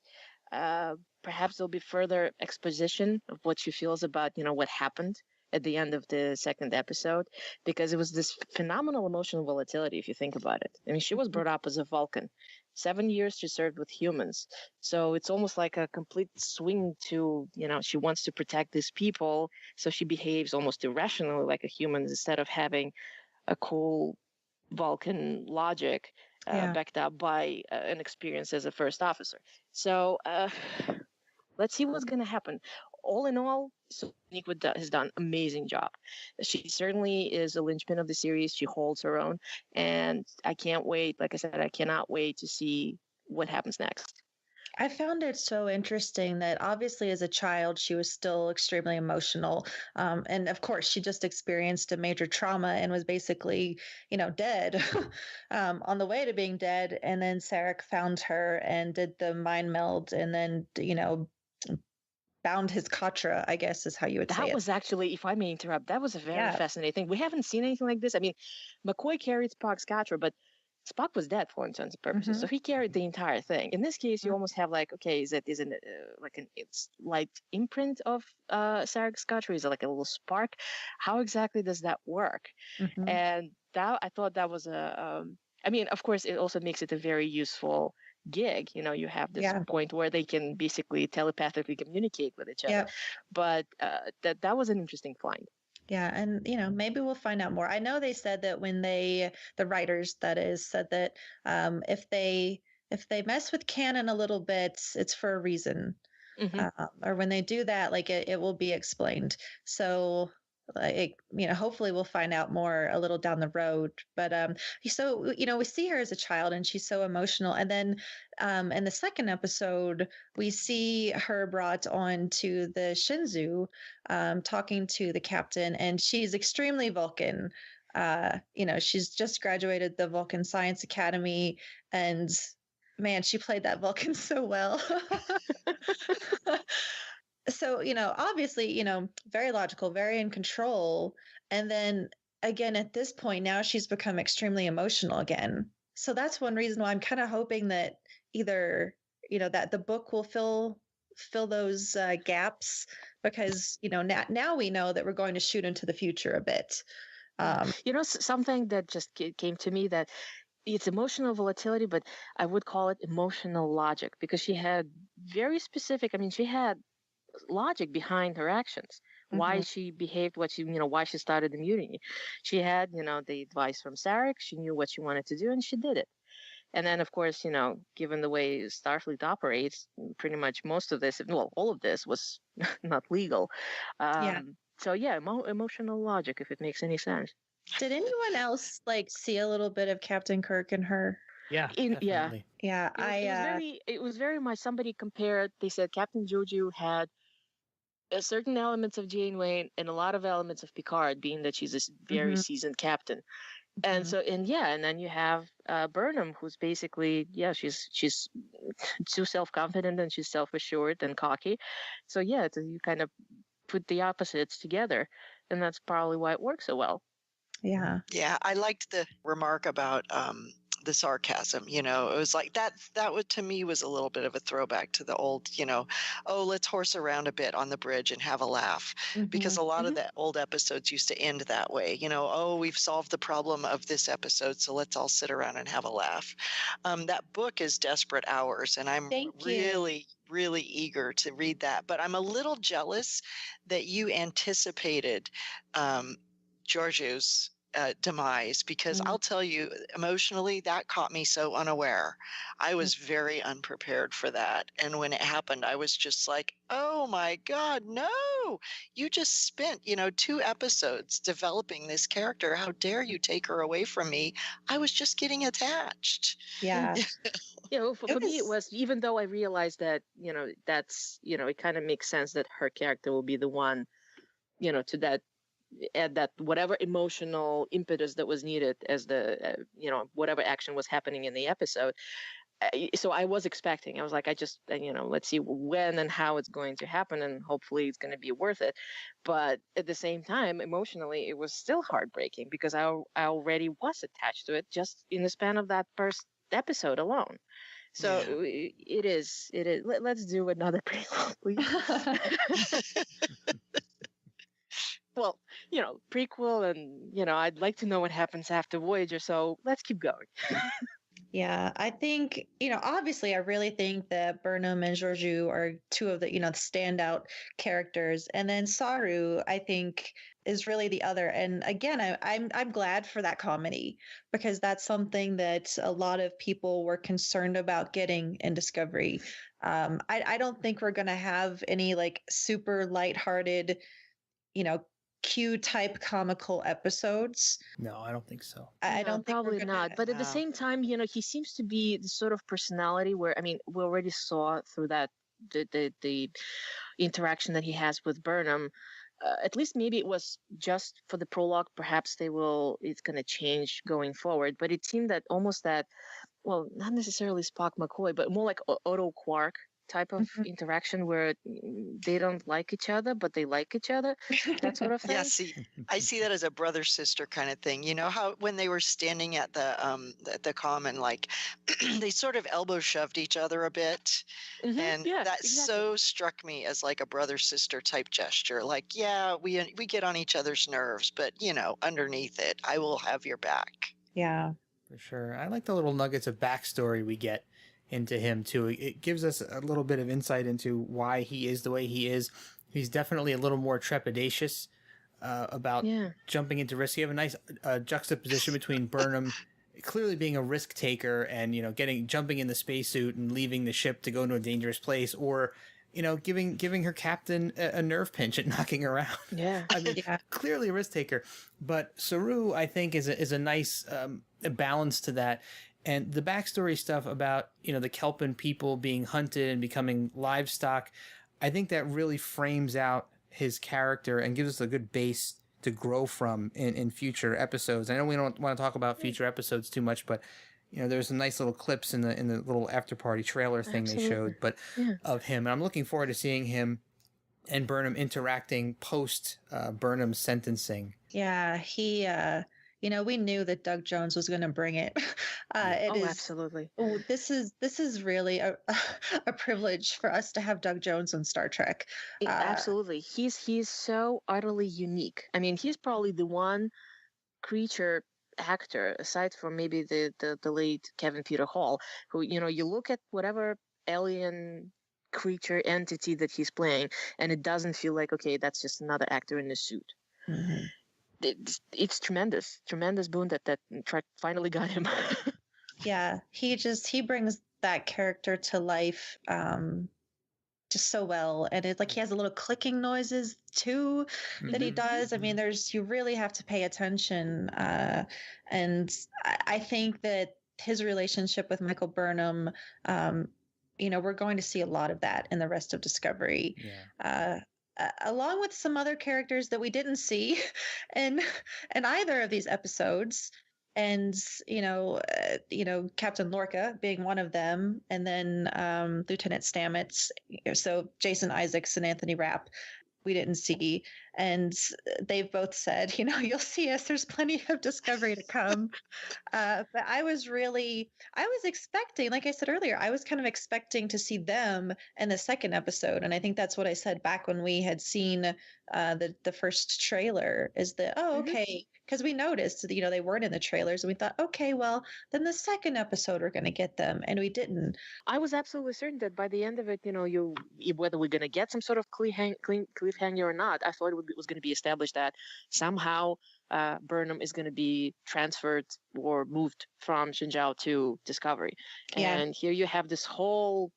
perhaps there'll be further exposition of what she feels about, what happened at the end of the second episode, because it was this phenomenal emotional volatility, if you think about it. I mean, she was brought up as a Vulcan. 7 years she served with humans. So it's almost like a complete swing to, she wants to protect these people. So she behaves almost irrationally like a human instead of having a cool Vulcan logic backed up by an experience as a first officer. So let's see what's going to happen. All in all, Sonequa has done an amazing job. She certainly is a linchpin of the series. She holds her own. And I can't wait. Like I said, I cannot wait to see what happens next. I found it so interesting that obviously as a child, she was still extremely emotional. And of course, she just experienced a major trauma and was basically, dead on the way to being dead. And then Sarek found her and did the mind meld and then, bound his katra, I guess is how you would say it. That was actually, if I may interrupt, that was a very fascinating thing. We haven't seen anything like this. I mean, McCoy carried Spock's katra, but Spock was dead for all intents and purposes, so he carried the entire thing. In this case, you almost have like, okay, is it like an light imprint of Sarek's katra? Is it like a little spark? How exactly does that work? And that I thought that was I mean, of course, it also makes it a very useful gig. You have this point where they can basically telepathically communicate with each other. But that was an interesting find. Yeah, and maybe we'll find out more. I know they said that when the writers, that is, said that if they mess with canon a little bit, it's for a reason, or when they do that, like it will be explained. So, like hopefully we'll find out more a little down the road. But so we see her as a child, and she's so emotional, and then in the second episode, we see her brought on to the Shinzu, talking to the captain, and she's extremely Vulcan. She's just graduated the Vulcan Science Academy, and man, she played that Vulcan so well. So, obviously, very logical, very in control. And then again, at this point, now she's become extremely emotional again. So that's one reason why I'm kind of hoping that either, that the book will fill those gaps, because, now we know that we're going to shoot into the future a bit. Something that just came to me, that it's emotional volatility, but I would call it emotional logic, because she had very specific, she had logic behind her actions, why she behaved, why she started the mutiny. She had, the advice from Sarek. She knew what she wanted to do, and she did it. And then, of course, given the way Starfleet operates, pretty much most of this, all of this was not legal. So yeah, emotional logic, if it makes any sense. Did anyone else see a little bit of Captain Kirk in her? Yeah, definitely. Yeah. It was very much, somebody compared, they said Captain Jojo had certain elements of Janeway and a lot of elements of Picard, being that she's a very seasoned captain. And so, and then you have Burnham, who's basically, she's too self-confident and she's self-assured and cocky. So so you kind of put the opposites together, and that's probably why it works so well. Yeah. Yeah, I liked the remark about the sarcasm. It was like that would, to me, was a little bit of a throwback to the old, oh, let's horse around a bit on the bridge and have a laugh. Because a lot of the old episodes used to end that way. Oh, we've solved the problem of this episode, so let's all sit around and have a laugh. That book is Desperate Hours, and I'm really eager to read that. But I'm a little jealous that you anticipated Giorgio's demise, because I'll tell you, emotionally, that caught me so unaware. I was very unprepared for that. And when it happened, I was just like, oh my God, no, you just spent, 2 episodes developing this character. How dare you take her away from me? I was just getting attached. Yeah. For me, it was, even though I realized that, that's, it kind of makes sense that her character will be the one, to that, add that whatever emotional impetus that was needed as the whatever action was happening in the episode. So I was expecting, I was like, I just let's see when and how it's going to happen, and hopefully it's going to be worth it. But at the same time, emotionally, it was still heartbreaking, because I already was attached to it just in the span of that first episode alone. So it is. Let's do another prequel, please. Well, prequel, and, I'd like to know what happens after Voyager, so let's keep going. Yeah, I think, obviously, I really think that Burnham and Georgiou are two of the, the standout characters. And then Saru, I think, is really the other. And again, I'm glad for that comedy, because that's something that a lot of people were concerned about getting in Discovery. I don't think we're going to have any like super lighthearted, Q type comical episodes. No, I don't think so. I don't think probably not. But at the same time, he seems to be the sort of personality where, I mean, we already saw through that the interaction that he has with Burnham. At least maybe it was just for the prologue. Perhaps it's going to change going forward. But it seemed that almost that, well, not necessarily Spock McCoy, but more like Otto Quark type of interaction, where they don't like each other, but they like each other, that sort of thing. Yeah, I see that as a brother sister kind of thing. You know how when they were standing at the common, like they sort of elbow shoved each other a bit, and that so struck me as like a brother sister type gesture. Like, yeah, we get on each other's nerves, but underneath it, I will have your back. Yeah, for sure. I like the little nuggets of backstory we get into him too. It gives us a little bit of insight into why he is the way he is. He's definitely a little more trepidatious about jumping into risk. You have a nice juxtaposition between Burnham clearly being a risk taker and jumping in the spacesuit and leaving the ship to go into a dangerous place, or giving her captain a nerve pinch and knocking her out. Yeah, I mean, clearly a risk taker. But Saru, I think, is a nice balance to that. And the backstory stuff about, the Kelpin people being hunted and becoming livestock, I think that really frames out his character and gives us a good base to grow from in future episodes. I know we don't want to talk about future episodes too much, but there's some nice little clips in the little after party trailer thing they showed, but of him. And I'm looking forward to seeing him and Burnham interacting post Burnham's sentencing. Yeah, he we knew that Doug Jones was going to bring it. Absolutely. This is really a privilege for us to have Doug Jones on Star Trek. Absolutely. He's so utterly unique. I mean, he's probably the one creature actor, aside from maybe the late Kevin Peter Hall, who, you look at whatever alien creature entity that he's playing, and it doesn't feel like, okay, that's just another actor in a suit. Mm-hmm. It's tremendous boon that Trek finally got him. Yeah, he brings that character to life just so well, and it's like he has a little clicking noises too that he does. I mean, you really have to pay attention, and I think that his relationship with Michael Burnham, we're going to see a lot of that in the rest of Discovery. Along with some other characters that we didn't see in either of these episodes. and Captain Lorca being one of them, and then Lieutenant Stamets. So Jason Isaacs and Anthony Rapp we didn't see, and they've both said, you'll see us. There's plenty of Discovery to come. But I was expecting, like I said earlier, I was kind of expecting to see them in the second episode. And I think that's what I said back when we had seen the first trailer is that, okay. Because we noticed, they weren't in the trailers and we thought, okay, well, then the second episode we're going to get them. And we didn't. I was absolutely certain that by the end of it, whether we're going to get some sort of cliffhanger or not, I thought it was going to be established that somehow Burnham is going to be transferred or moved from Xinjiao to Discovery. Yeah. And here you have this whole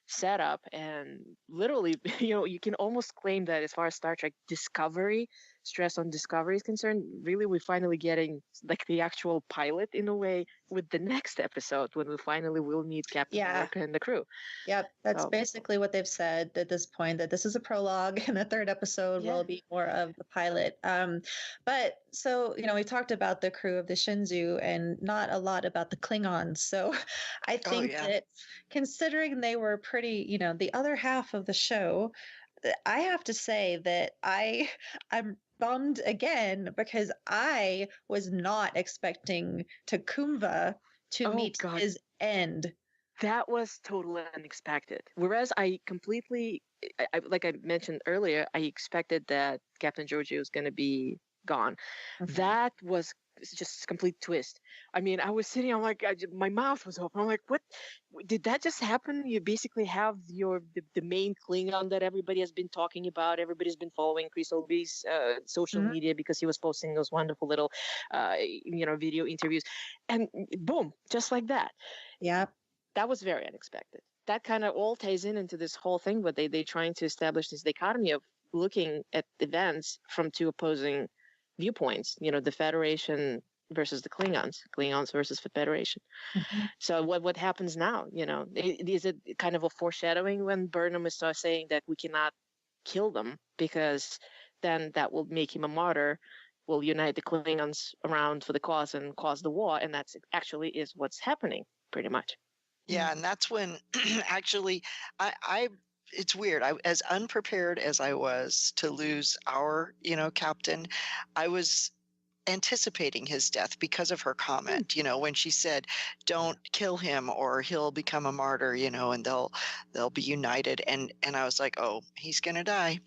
setup, and literally, you can almost claim that as far as Star Trek Discovery, stress on Discovery is concerned, really we're finally getting like the actual pilot in a way with the next episode when we finally will meet Captain America and the crew. Yep, that's basically what they've said at this point, that this is a prologue and the third episode will be more of the pilot. But so, we talked about the crew of the Shenzhou and not a lot about the Klingons. So I think that considering they were pretty, the other half of the show, I have to say that I'm bummed again because I was not expecting Tecumseh to meet his end. That was totally unexpected. Whereas I completely, like I mentioned earlier, I expected that Captain Georgiou was going to be gone. That was just a complete twist. I mean, I was sitting, I'm like, my mouth was open. I'm like, what? Did that just happen? You basically have the main Klingon that everybody has been talking about. Everybody's been following Chris Olby's social media because he was posting those wonderful little, video interviews. And boom, just like that. Yeah. That was very unexpected. That kind of all ties into this whole thing, but they're trying to establish this dichotomy of looking at events from two opposing viewpoints, the Federation versus the Klingons versus the Federation. So what happens now? Is it kind of a foreshadowing when Burnham starts saying that we cannot kill them because then that will make him a martyr, will unite the Klingons around for the cause and cause the war, and that's actually is what's happening pretty much. Yeah, and that's when actually I it's weird. As unprepared as I was to lose our, captain, I was anticipating his death because of her comment, when she said, "Don't kill him or he'll become a martyr," and they'll be united. And I was like, "Oh, he's going to die."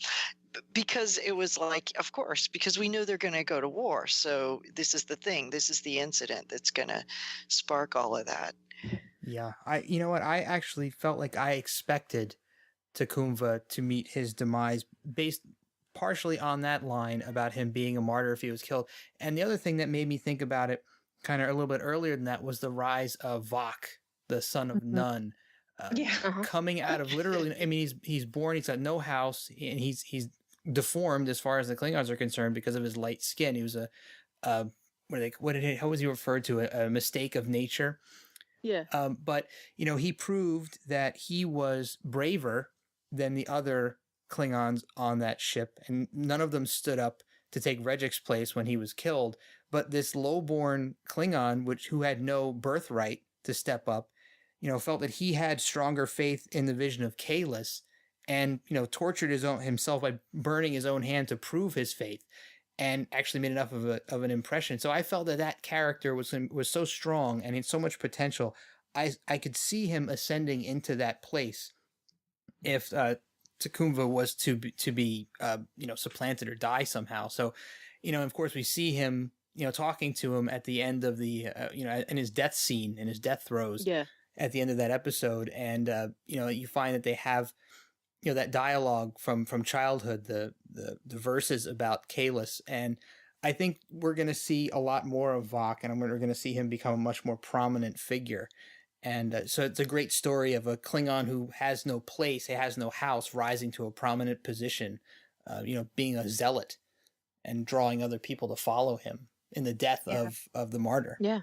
Because it was like, of course, because we know they're going to go to war. So this is the thing. This is the incident that's going to spark all of that. Yeah. You know what? I actually felt like I expected Tecumseh to meet his demise based partially on that line about him being a martyr if he was killed. And the other thing that made me think about it kind of a little bit earlier than that was the rise of Vok, the son of Nun, coming out of literally, I mean, he's born, he's got no house, and he's deformed as far as the Klingons are concerned because of his light skin. He was how was he referred to? A mistake of nature. Yeah. But, he proved that he was braver than the other Klingons on that ship, and none of them stood up to take Regic's place when he was killed. But this lowborn Klingon, who had no birthright to step up, felt that he had stronger faith in the vision of Kahless, and tortured himself by burning his own hand to prove his faith, and actually made enough of an impression. So I felt that character was so strong and had so much potential. I could see him ascending into that place if Tecumseh was to be supplanted or die somehow. So, of course we see him, talking to him at the end of the, in his death scene, in his death throes at the end of that episode. And, you find that they have, that dialogue from childhood, the verses about Kahless. And I think we're going to see a lot more of Vok, and we're going to see him become a much more prominent figure. And so it's a great story of a Klingon who has no place, he has no house, rising to a prominent position, being a zealot and drawing other people to follow him in the death of the martyr. Yeah.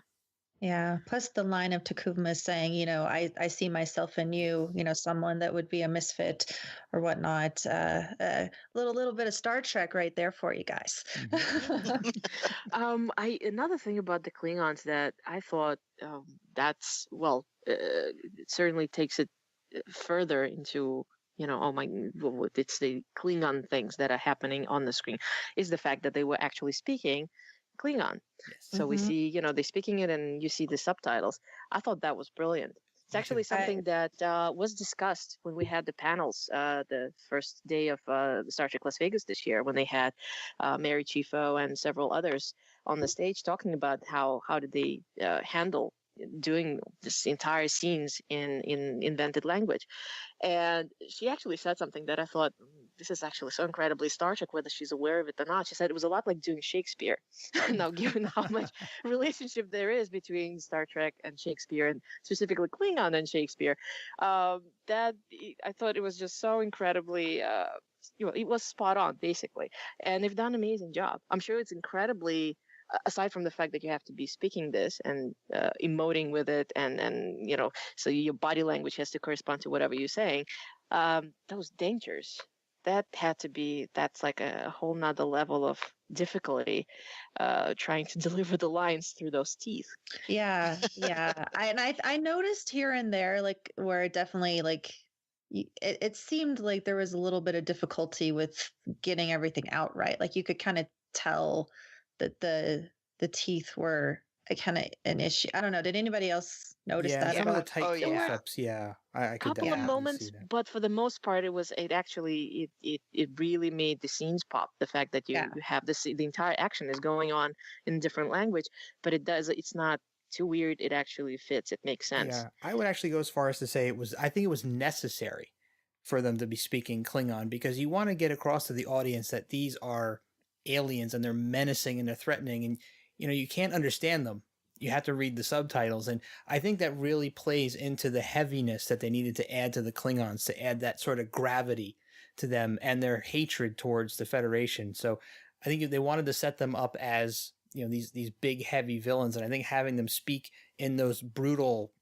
Yeah. Plus the line of Takuma saying, I see myself in you, someone that would be a misfit or whatnot. A little bit of Star Trek right there for you guys. Another thing about the Klingons that I thought it certainly takes it further into it's the Klingon things that are happening on the screen is the fact that they were actually speaking Klingon. Yes. So we see, they're speaking it and you see the subtitles. I thought that was brilliant. It's actually something that was discussed when we had the panels the first day of Star Trek Las Vegas this year, when they had Mary Chieffo and several others on the stage talking about how did they handle doing this entire scenes in invented language. And she actually said something that I thought, this is actually so incredibly Star Trek, whether she's aware of it or not. She said it was a lot like doing Shakespeare. Now, given how much relationship there is between Star Trek and Shakespeare, and specifically Klingon and Shakespeare, that I thought it was just so incredibly, it was spot on, basically. And they've done an amazing job. I'm sure it's incredibly, aside from the fact that you have to be speaking this and emoting with it, and so your body language has to correspond to whatever you're saying, those dangers, that's like a whole nother level of difficulty, trying to deliver the lines through those teeth. Yeah. I noticed here and there, like, where it definitely, like, it seemed like there was a little bit of difficulty with getting everything out right. Like, you could kind of tell that the teeth were kind of an issue. I don't know. Did anybody else notice that? Some of the tight close-ups. I could couple of moments, see that. But for the most part, it really made the scenes pop. The fact that you have the entire action is going on in a different language, but it's not too weird. It actually fits. It makes sense. Yeah, I would actually go as far as to say I think it was necessary for them to be speaking Klingon, because you want to get across to the audience that these are aliens and they're menacing and they're threatening, and you can't understand them. You have to read the subtitles, and I think that really plays into the heaviness that they needed to add to the Klingons, to add that sort of gravity to them and their hatred towards the Federation. So I think they wanted to set them up as these big heavy villains, and I think having them speak in those brutal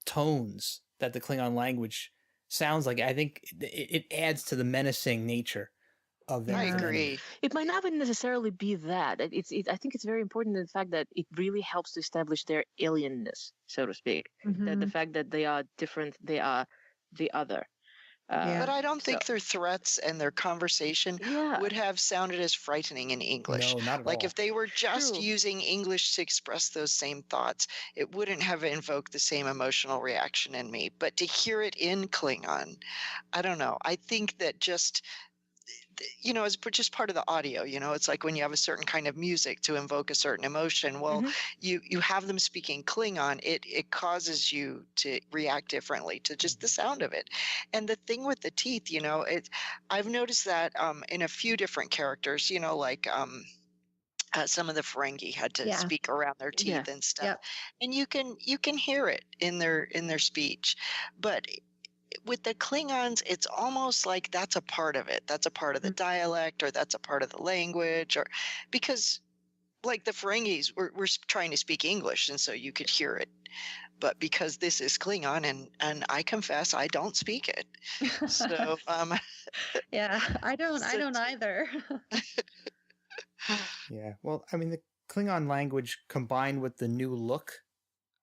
tones that the Klingon language sounds like, I think it adds to the menacing nature of them. I agree. It might not necessarily be that. I think it's very important in the fact that it really helps to establish their alienness, so to speak. That the fact that they are different, they are the other. But I don't think their threats and their conversation would have sounded as frightening in English. No, not at all. If they were just using English to express those same thoughts, it wouldn't have invoked the same emotional reaction in me. But to hear it in Klingon, I don't know. I think that just it's just part of the audio. It's like when you have a certain kind of music to invoke a certain emotion. Well, you have them speaking Klingon, it causes you to react differently to just the sound of it. And the thing with the teeth, I've noticed that in a few different characters, like some of the Ferengi had to speak around their teeth and stuff, and you can hear it in their speech, but with the Klingons, it's almost like that's a part of it. That's a part of the dialect, or that's a part of the language, or because like the Ferengis we're trying to speak English, and so you could hear it. But because this is Klingon, and I confess I don't speak it. So I don't either. Yeah. Well, I mean, the Klingon language combined with the new look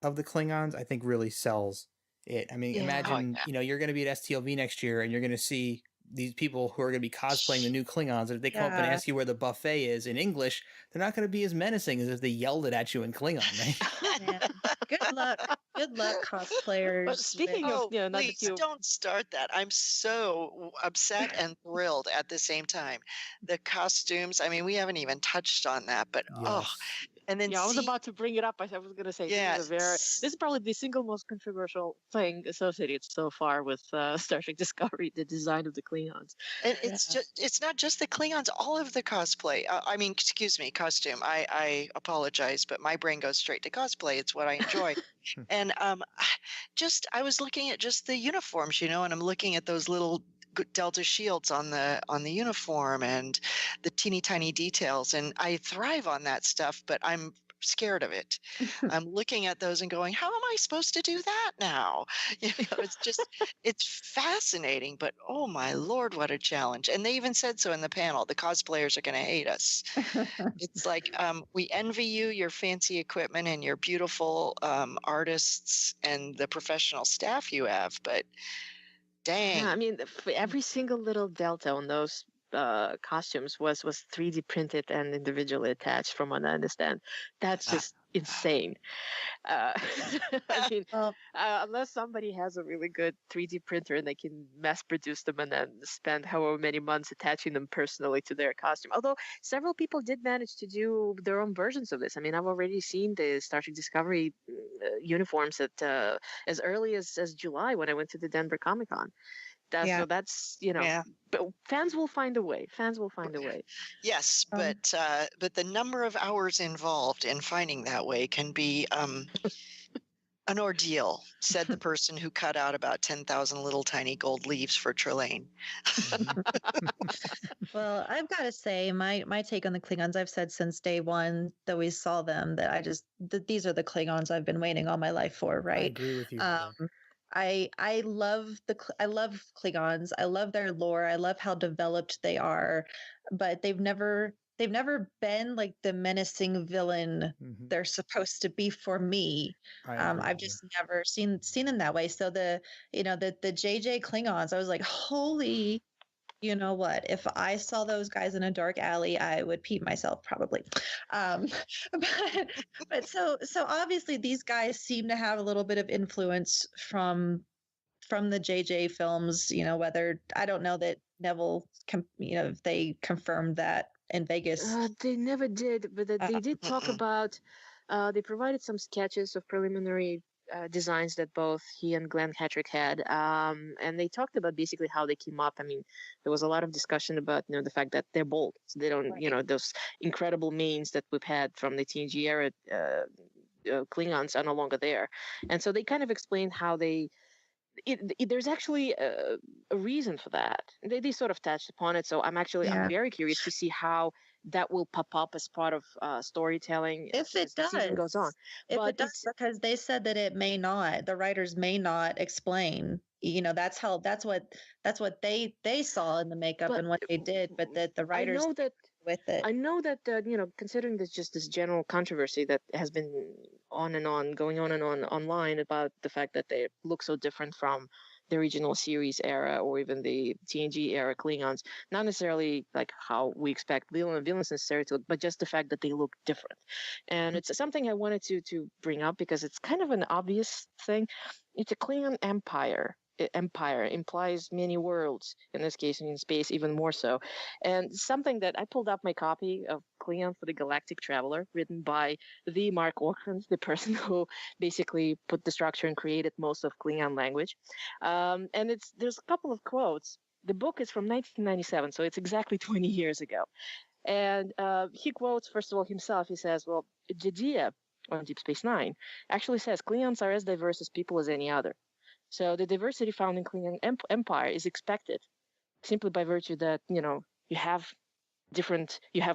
of the Klingons, I think really sells it. I mean, imagine, you're going to be at STLV next year and you're going to see these people who are going to be cosplaying the new Klingons. And if they come up and ask you where the buffet is in English, they're not going to be as menacing as if they yelled it at you in Klingon, right? Good luck, cosplayers. But speaking of, please don't start that. I'm so upset and thrilled at the same time. The costumes, I mean, we haven't even touched on that, but and then I was about to bring it up. I was going to say, this is probably the single most controversial thing associated so far with Star Trek Discovery, the design of the Klingons. And it's not just the Klingons, all of the cosplay. Costume. I apologize, but my brain goes straight to cosplay. It's what I enjoy. And I was looking at just the uniforms, and I'm looking at those little Delta shields on the uniform and the teeny tiny details, and I thrive on that stuff, but I'm scared of it. I'm looking at those and going, how am I supposed to do that now? It's fascinating, but oh my Lord, what a challenge. And they even said so in the panel, the cosplayers are going to hate us. It's like, we envy you, your fancy equipment and your beautiful artists and the professional staff you have, but dang. Yeah, I mean, every single little delta on those costumes was 3D printed and individually attached, from what I understand. That's just insane. I mean, unless somebody has a really good 3D printer and they can mass produce them and then spend however many months attaching them personally to their costume. Although several people did manage to do their own versions of this. I mean, I've already seen the Star Trek Discovery uniforms at as early as July when I went to the Denver Comic Con. So that's, but fans will find a way. Fans will find a way. Yes, but the number of hours involved in finding that way can be an ordeal, said the person who cut out about 10,000 little tiny gold leaves for Trelane. Well, I've got to say, my take on the Klingons, I've said since day one that we saw them, that these are the Klingons I've been waiting all my life for, right? I agree with you. I love Klingons. I love their lore. I love how developed they are, but they've never been like the menacing villain they're supposed to be for me. I've just never seen them that way. So the JJ Klingons, I was like, holy, you know what? If I saw those guys in a dark alley, I would pee myself probably. But so obviously these guys seem to have a little bit of influence from the JJ films. Whether, I don't know that Neville, if they confirmed that in Vegas. They never did, but they did talk about. They provided some sketches of preliminary designs that both he and Glenn Hattrick had, and they talked about basically how they came up. I mean, there was a lot of discussion about the fact that they're bold, so they don't those incredible manes that we've had from the TNG era. Klingons are no longer there, and so they kind of explained how there's actually a reason for that. They sort of touched upon it, so I'm very curious to see how that will pop up as part of storytelling if it does. The season goes on. Because they said that it may not. The writers may not explain. That's what they saw in the makeup and what they did, but that the writers with it. I know that considering this general controversy that has been going on and on online about the fact that they look so different from the original series era or even the TNG era Klingons, not necessarily like how we expect villains necessarily to look, but just the fact that they look different. And it's something I wanted to bring up because it's kind of an obvious thing. It's a Klingon empire. Empire implies many worlds, in this case in space even more so. And something that I pulled up my copy of Klingon for the Galactic Traveler, written by the Mark Orkans, the person who basically put the structure and created most of Klingon language. And there's a couple of quotes. The book is from 1997, so it's exactly 20 years ago. And he quotes, first of all, himself. He says, well, Jadzia on Deep Space Nine actually says Klingons are as diverse as people as any other. So the diversity found in Klingon Empire is expected simply by virtue that, you have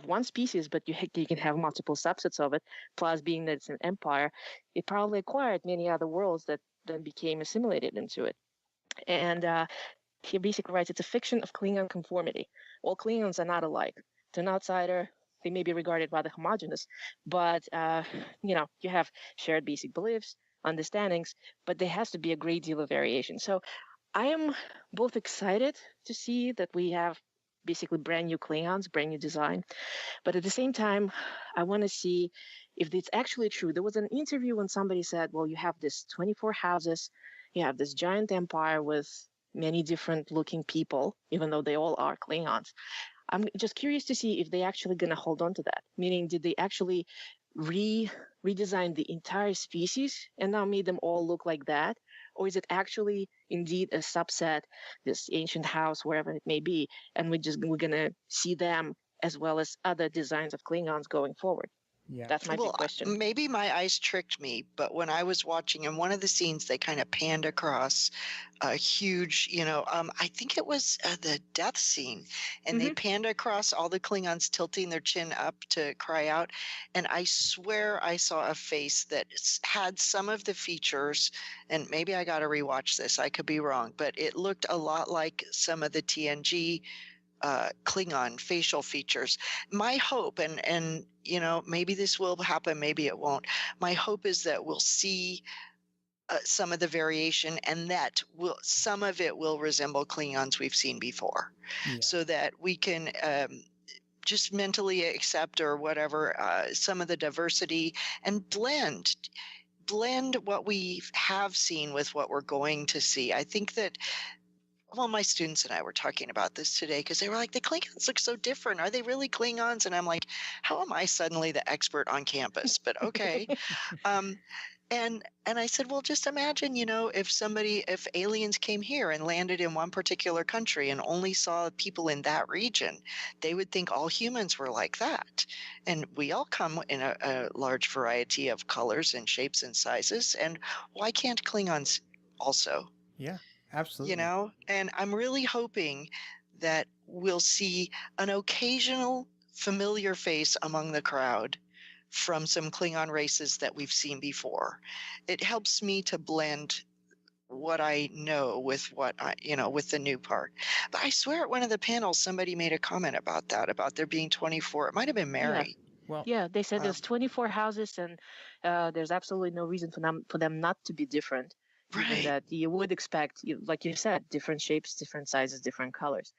one species, but you can have multiple subsets of it. Plus, being that it's an empire, it probably acquired many other worlds that then became assimilated into it. And he basically writes, it's a fiction of Klingon conformity. All Klingons are not alike. To an outsider, they may be regarded rather homogeneous, but, you have shared basic beliefs, understandings, but there has to be a great deal of variation. So I am both excited to see that we have basically brand new Klingons, brand new design, but at the same time, I want to see if it's actually true. There was an interview when somebody said, well, you have this 24 houses, you have this giant empire with many different looking people, even though they all are Klingons. I'm just curious to see if they're actually going to hold on to that, meaning did they actually redesign the entire species and now made them all look like that? Or is it actually indeed a subset, this ancient house, wherever it may be, and we're going to see them as well as other designs of Klingons going forward? Yeah. That's my big question. Maybe my eyes tricked me, but when I was watching in one of the scenes, they kind of panned across a huge, I think it was the death scene, and they panned across all the Klingons tilting their chin up to cry out. And I swear I saw a face that had some of the features, and maybe I got to rewatch this. I could be wrong, but it looked a lot like some of the TNG Klingon facial features. My hope, and maybe this will happen, maybe it won't. My hope is that we'll see some of the variation, and that some of it will resemble Klingons we've seen before, so that we can just mentally accept or whatever some of the diversity and blend what we have seen with what we're going to see. I think that. Well, my students and I were talking about this today because they were like, the Klingons look so different. Are they really Klingons? And I'm like, how am I suddenly the expert on campus? But okay. And I said, well, just imagine, if aliens came here and landed in one particular country and only saw people in that region, they would think all humans were like that. And we all come in a large variety of colors and shapes and sizes. And why can't Klingons also? Yeah. Absolutely. And I'm really hoping that we'll see an occasional familiar face among the crowd from some Klingon races that we've seen before. It helps me to blend what I know with what with the new part. But I swear at one of the panels, somebody made a comment about that, about there being 24. It might have been Mary. Yeah. They said there's 24 houses, and there's absolutely no reason for them not to be different. Right. That you would expect, like you said, different shapes, different sizes, different colors.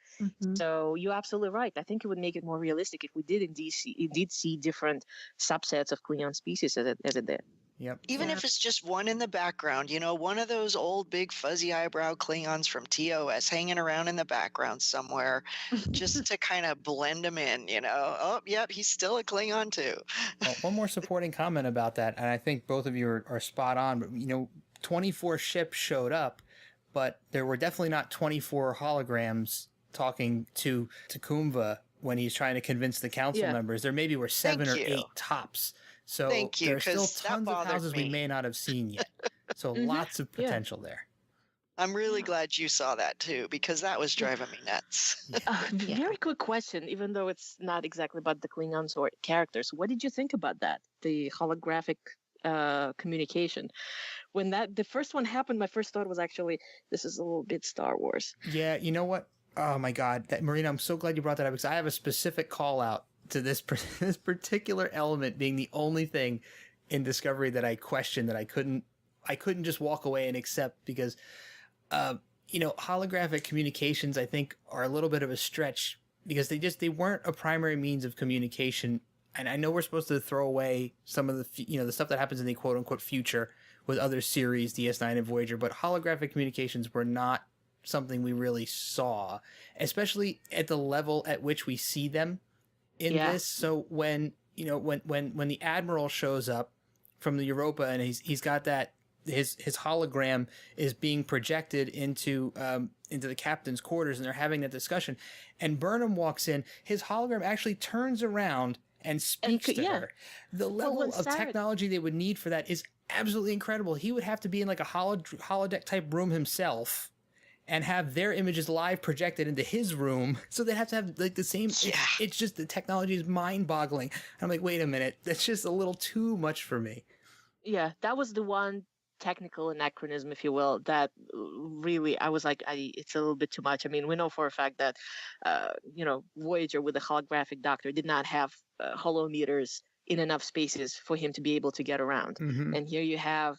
So you're absolutely right. I think it would make it more realistic if we did indeed see different subsets of Klingon species as it did. Yep. Even if it's just one in the background, one of those old big fuzzy eyebrow Klingons from TOS hanging around in the background somewhere, just to kind of blend them in, Oh, yep, he's still a Klingon too. Well, one more supporting comment about that, and I think both of you are spot on, but 24 ships showed up, but there were definitely not 24 holograms talking to Tecumva when he's trying to convince the council members. There maybe were 7 or 8 tops. So there's still tons of houses we may not have seen yet. So lots of potential there. I'm really glad you saw that too, because that was driving me nuts. Very quick question, even though it's not exactly about the Klingons or characters. What did you think about that? The holographic communication. When the first one happened, my first thought was actually, this is a little bit Star Wars. Yeah, you know what? Oh my God, Marina, I'm so glad you brought that up, because I have a specific call out to this particular element being the only thing in Discovery that I questioned, that I couldn't just walk away and accept, because holographic communications, I think, are a little bit of a stretch, because they weren't a primary means of communication. And I know we're supposed to throw away some of the the stuff that happens in the quote unquote future with other series, DS9 and Voyager, but holographic communications were not something we really saw, especially at the level at which we see them in this. So when the Admiral shows up from the Europa and he's got that his hologram is being projected into the captain's quarters, and they're having that discussion, and Burnham walks in, his hologram actually turns around and speaks to her. The level of technology they would need for that is absolutely incredible. He would have to be in like a holodeck type room himself and have their images live projected into his room. So they'd have to have like the same. Yeah. It's just, the technology is mind boggling. I'm like, wait a minute. That's just a little too much for me. Yeah, that was the one technical anachronism, if you will, that really I was like, it's a little bit too much. I mean, we know for a fact that, Voyager with the holographic doctor did not have holometers in enough spaces for him to be able to get around. Mm-hmm. And here you have,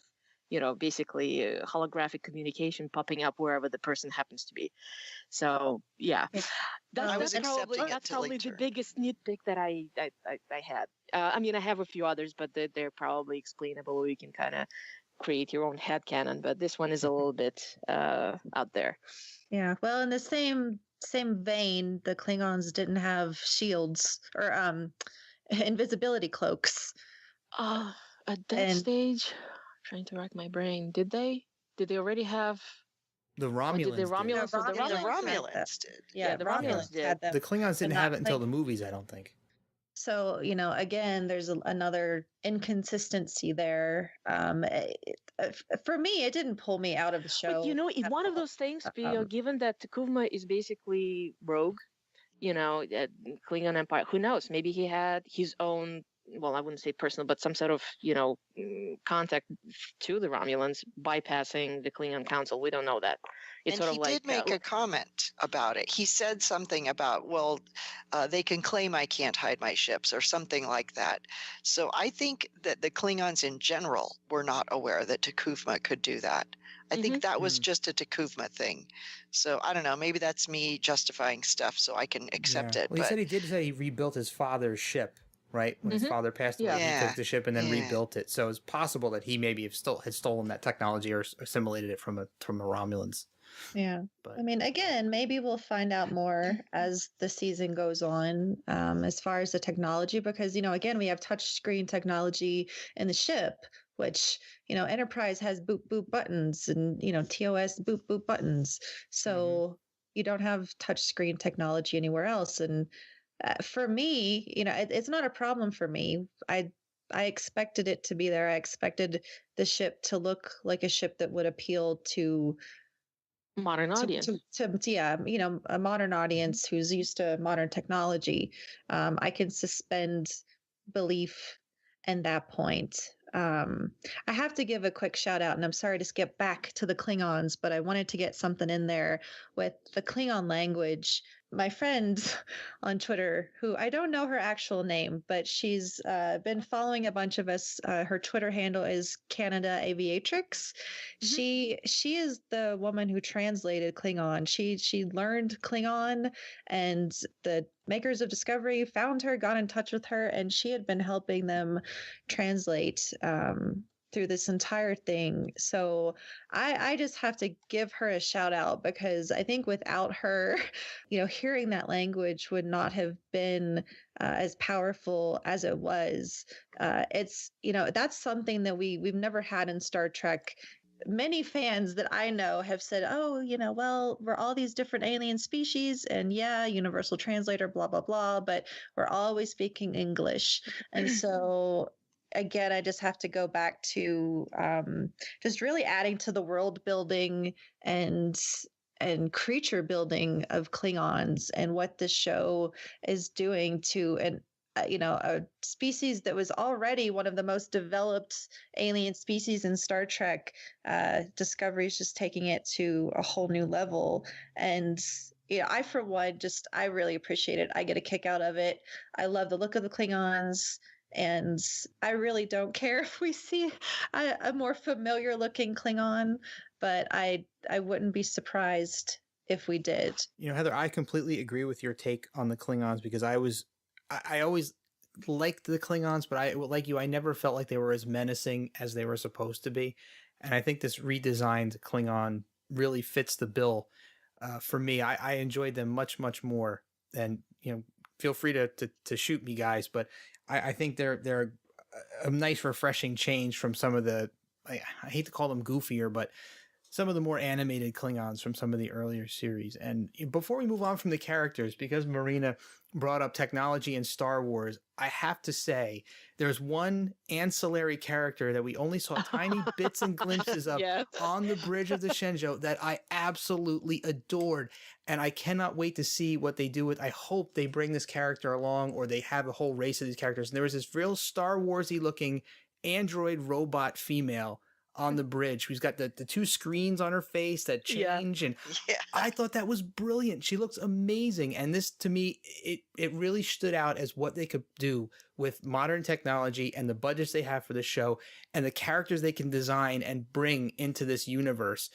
basically holographic communication popping up wherever the person happens to be. So, yeah. That's probably the biggest nitpick that I had. I mean, I have a few others, but they're probably explainable. You can kind of create your own headcanon, but this one is a little bit out there. Yeah. Well, in the same vein, the Klingons didn't have shields or invisibility cloaks. At that stage, I'm trying to rack my brain. Did they already have? The Romulans did. The Romulans did. Yeah, the Romulans did. had them. The Klingons didn't have it until the movies, I don't think. So, again, there's another inconsistency there. For me, it didn't pull me out of the show. But if one of those things, given that Takuvma is basically rogue, Klingon Empire, who knows? Maybe he had his own, well, I wouldn't say personal, but some sort of, contact to the Romulans bypassing the Klingon Council. We don't know that. It's and sort he of did make a comment about it. He said something about, well, they can claim I can't hide my ships or something like that. So I think that the Klingons in general were not aware that Takuvma could do that. I think that was just a Takuvma thing. So I don't know. Maybe that's me justifying stuff so I can accept it. Well, he said he did say he rebuilt his father's ship, right? When his father passed away, he took the ship and then rebuilt it. So it's possible that he maybe had stolen that technology or assimilated it from the Romulans. Yeah. But, I mean, again, maybe we'll find out more as the season goes on, as far as the technology, because, again, we have touchscreen technology in the ship, which, Enterprise has boop, boop buttons and, TOS boop, boop buttons. So you don't have touchscreen technology anywhere else. And for me, it's not a problem for me. I expected it to be there. I expected the ship to look like a ship that would appeal to modern audience. A modern audience who's used to modern technology. I can suspend belief in that point. I have to give a quick shout out, and I'm sorry to skip back to the Klingons, but I wanted to get something in there with the Klingon language. My friend on Twitter, who I don't know her actual name, but she's been following a bunch of us. Her Twitter handle is Canada Aviatrix. She is the woman who translated Klingon. She learned Klingon, and the makers of Discovery found her, got in touch with her, and she had been helping them translate through this entire thing. So I just have to give her a shout out, because I think without her, hearing that language would not have been as powerful as it was. It's, that's something that we've never had in Star Trek. Many fans that I know have said, oh, well, we're all these different alien species, and universal translator, blah, blah, blah, but we're always speaking English. And so again, I just have to go back to just really adding to the world building and creature building of Klingons, and what this show is doing to a species that was already one of the most developed alien species in Star Trek. Discovery is just taking it to a whole new level. And I, for one, I really appreciate it. I get a kick out of it. I love the look of the Klingons. And I really don't care if we see a more familiar looking Klingon, but I wouldn't be surprised if we did. Heather, I completely agree with your take on the Klingons, because I always liked the Klingons, but I never felt like they were as menacing as they were supposed to be. And I think this redesigned Klingon really fits the bill. For me, I enjoyed them much, much more. And, feel free to shoot me, guys, but I think they're a nice, refreshing change from some of the, I hate to call them goofier, but some of the more animated Klingons from some of the earlier series. And before we move on from the characters, because Marina brought up technology in Star Wars, I have to say there's one ancillary character that we only saw tiny bits and glimpses of on the bridge of the Shenzhou that I absolutely adored. And I cannot wait to see what they do with. I hope they bring this character along, or they have a whole race of these characters. And there was this real Star Wars-y looking android robot female on the bridge who's got the two screens on her face that change. And I thought that was brilliant. She looks amazing. And this, to me, it really stood out as what they could do with modern technology and the budgets they have for the show and the characters they can design and bring into this universe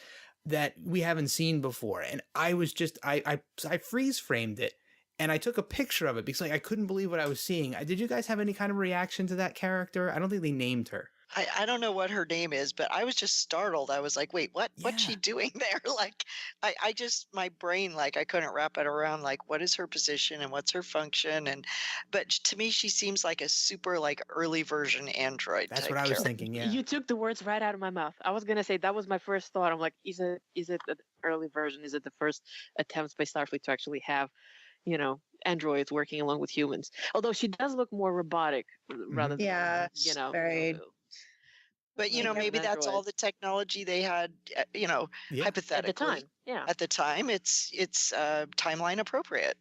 that we haven't seen before. And I was just, I freeze framed it. And I took a picture of it because I couldn't believe what I was seeing. Did you guys have any kind of reaction to that character? I don't think they named her. I don't know what her name is, but I was just startled. I was like, wait, what? Yeah. What's she doing there? Like, I just, my brain, I couldn't wrap it around, what is her position and what's her function? But to me, she seems like a super, early version android. That's what I was thinking, yeah. You took the words right out of my mouth. I was going to say, that was my first thought. I'm like, is it an early version? Is it the first attempts by Starfleet to actually have androids working along with humans. Although she does look more robotic rather than, Yeah, very. But, maybe that's all the technology they had, hypothetically. At the time, it's timeline appropriate.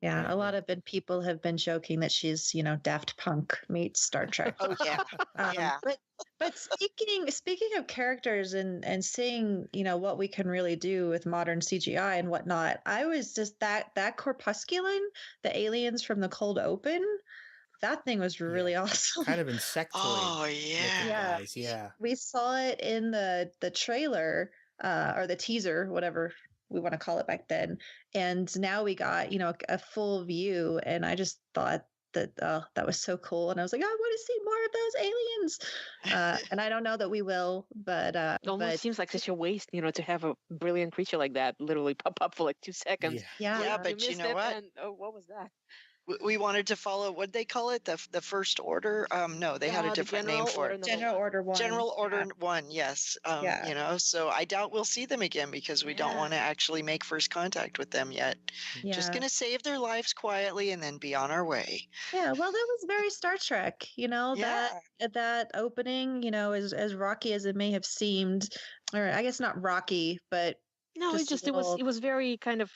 Yeah, a lot of people have been joking that she's, Daft Punk meets Star Trek. Oh yeah, yeah. But speaking of characters and seeing, what we can really do with modern CGI and whatnot, I was just that corpusculan, the aliens from the cold open. That thing was really awesome. Kind of insectoid. Oh yeah. Guys. Yeah. We saw it in the trailer or the teaser, whatever we want to call it back then. And now we got, a full view. And I just thought that that was so cool. And I was like, I want to see more of those aliens. And I don't know that we will, but it almost seems like such a waste, to have a brilliant creature like that literally pop up for like 2 seconds. Yeah, but you know what? And, what was that? We wanted to follow, what'd they call it? The First Order? No, they had a different name for it. General Order 1. General Order 1, yes. So I doubt we'll see them again because we don't want to actually make first contact with them yet. Yeah. Just going to save their lives quietly and then be on our way. Yeah, well, that was very Star Trek, that opening, as rocky as it may have seemed, or I guess not rocky, but no, it was very kind of,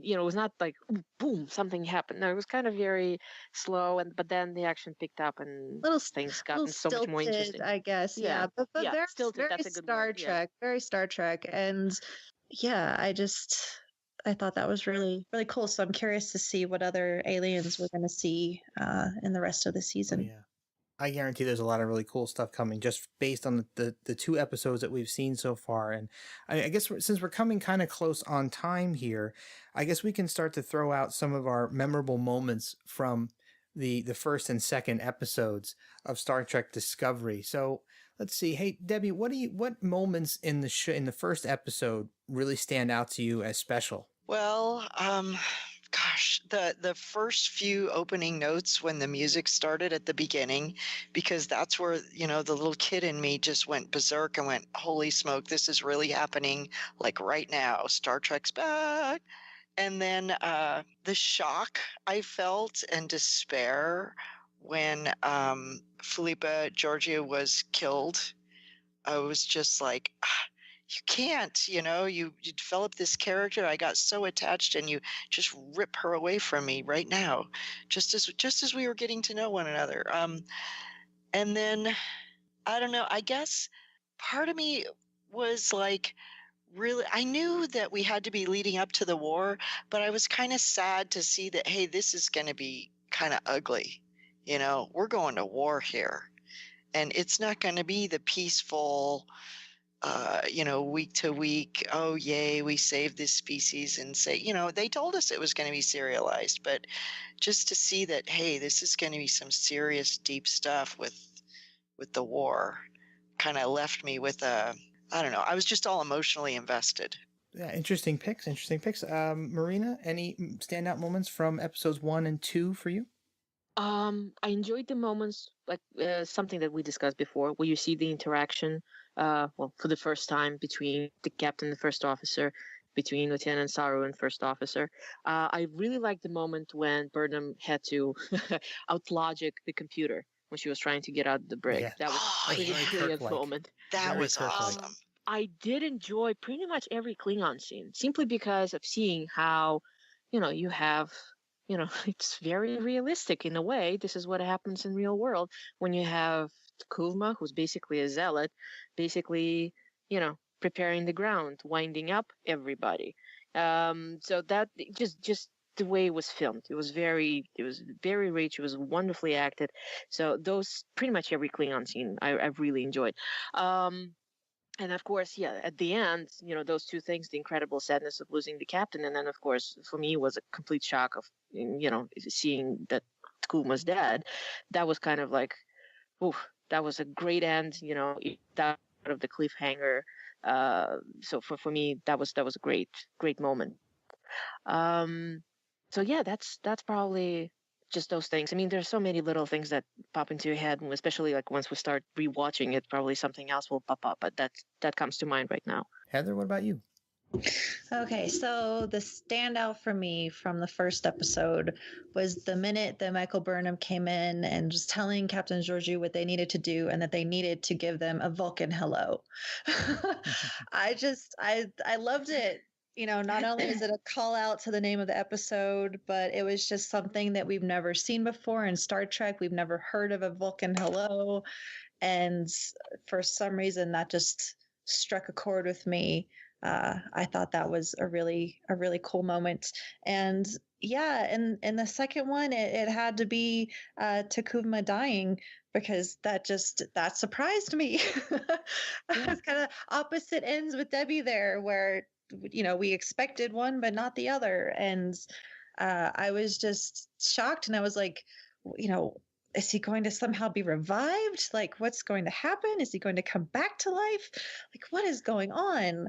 it was not like boom, something happened. No, it was kind of very slow, but then the action picked up and things got so much more interesting. I guess, yeah. But very stilted, that's a good Star word. Trek, very Star Trek, and I thought that was really, really cool. So I'm curious to see what other aliens we're going to see in the rest of the season. Yeah. I guarantee there's a lot of really cool stuff coming just based on the 2 episodes that we've seen so far. And I guess since we're coming kind of close on time here, I guess we can start to throw out some of our memorable moments from the first and second episodes of Star Trek Discovery. So let's see. Hey, Debbi, what moments in the first episode really stand out to you as special? Well, gosh, the first few opening notes when the music started at the beginning, because that's where, the little kid in me just went berserk and went, holy smoke, this is really happening like right now. Star Trek's back. And then the shock I felt and despair when Philippa Georgiou was killed. I was just like, you can't, you develop this character. I got so attached and you just rip her away from me right now, just as we were getting to know one another. And then, I don't know, I guess part of me was like, really, I knew that we had to be leading up to the war, but I was kind of sad to see that, hey, this is going to be kind of ugly. We're going to war here. And it's not going to be the peaceful, week to week, oh, yay, we saved this species and say, they told us it was going to be serialized, but just to see that, hey, this is going to be some serious, deep stuff with the war kind of left me with I don't know, I was just all emotionally invested. Yeah, interesting picks. Marina, any standout moments from episodes 1 and 2 for you? I enjoyed the moments, like something that we discussed before, where you see the interaction, for the first time between the captain and the first officer, between Lieutenant Saru and first officer. I really liked the moment when Burnham had to outlogic the computer when she was trying to get out of the brig. Yeah. That was a really brilliant moment. That was awesome. I did enjoy pretty much every Klingon scene, simply because of seeing how, you have, it's very realistic in a way. This is what happens in real world when you have Kulma, who's basically a zealot, basically, preparing the ground, winding up everybody. So that just the way it was filmed, it was very rich. It was wonderfully acted. So those pretty much every Klingon scene I really enjoyed. And of course, at the end, those 2 things, the incredible sadness of losing the captain. And then, of course, for me, it was a complete shock of, seeing that Kulma's dead. That was kind of like, oof, that was a great end, that of the cliffhanger. So for me, that was a great moment. So that's probably just those things. I mean, there's so many little things that pop into your head, and especially like once we start rewatching it, probably something else will pop up. But that comes to mind right now. Heather, what about you? Okay, so the standout for me from the first episode was the minute that Michael Burnham came in and was telling Captain Georgiou what they needed to do and that they needed to give them a Vulcan hello. I loved it. You know, not only is it a call out to the name of the episode, but it was just something that we've never seen before in Star Trek. We've never heard of a Vulcan hello. And for some reason, that just struck a chord with me. I thought that was a really cool moment. And yeah, and the second one, it had to be Takuma dying because that surprised me. It's kind of opposite ends with Debbi there, where we expected one but not the other, and I was just shocked, and I was like, you know. Is he going to somehow be revived? Like, what's going to happen? Is he going to come back to life? Like, what is going on?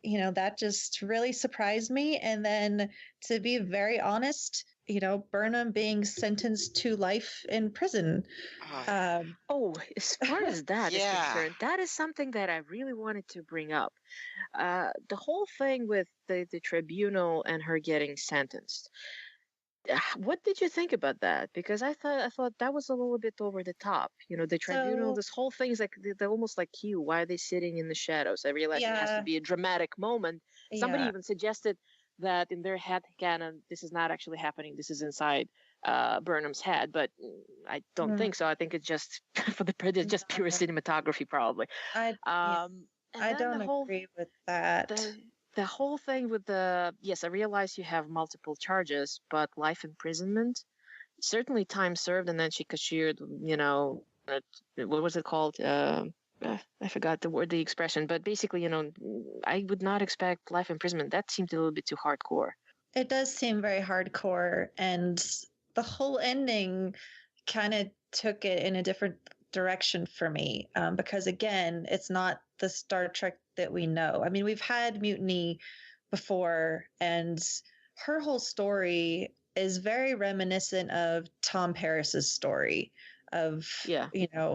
That just really surprised me. And then, to be very honest, Burnham being sentenced to life in prison. As far as that is Yeah. concerned, that is something that I really wanted to bring up. The whole thing with the tribunal and her getting sentenced. What did you think about that? Because I thought that was a little bit over the top. The tribunal, this whole thing is like they're almost like you. Why are they sitting in the shadows? I realize it has to be a dramatic moment. Somebody even suggested that in their head canon, this is not actually happening. This is inside Burnham's head, but I don't think so. I think it's just it's just pure cinematography, probably. I don't agree with that. The whole thing with yes, I realize you have multiple charges, but life imprisonment, certainly time served, and then she cashiered, what was it called? I forgot the expression, but basically, I would not expect life imprisonment. That seemed a little bit too hardcore. It does seem very hardcore, and the whole ending kind of took it in a different direction for me, because again, it's not the Star Trek that we know. I mean, we've had mutiny before, and her whole story is very reminiscent of Tom Paris's story of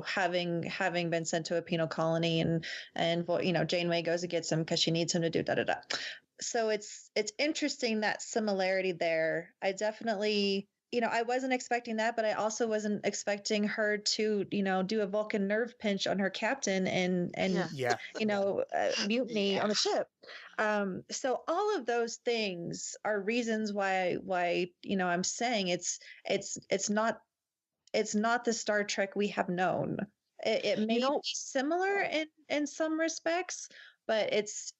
having been sent to a penal colony, and Janeway goes and gets him because she needs him to do da da da. So it's interesting, that similarity there. I definitely, I wasn't expecting that, but I also wasn't expecting her to, do a Vulcan nerve pinch on her captain and mutiny on the ship. So all of those things are reasons why I'm saying it's not the Star Trek we have known. It may be similar in some respects, but it's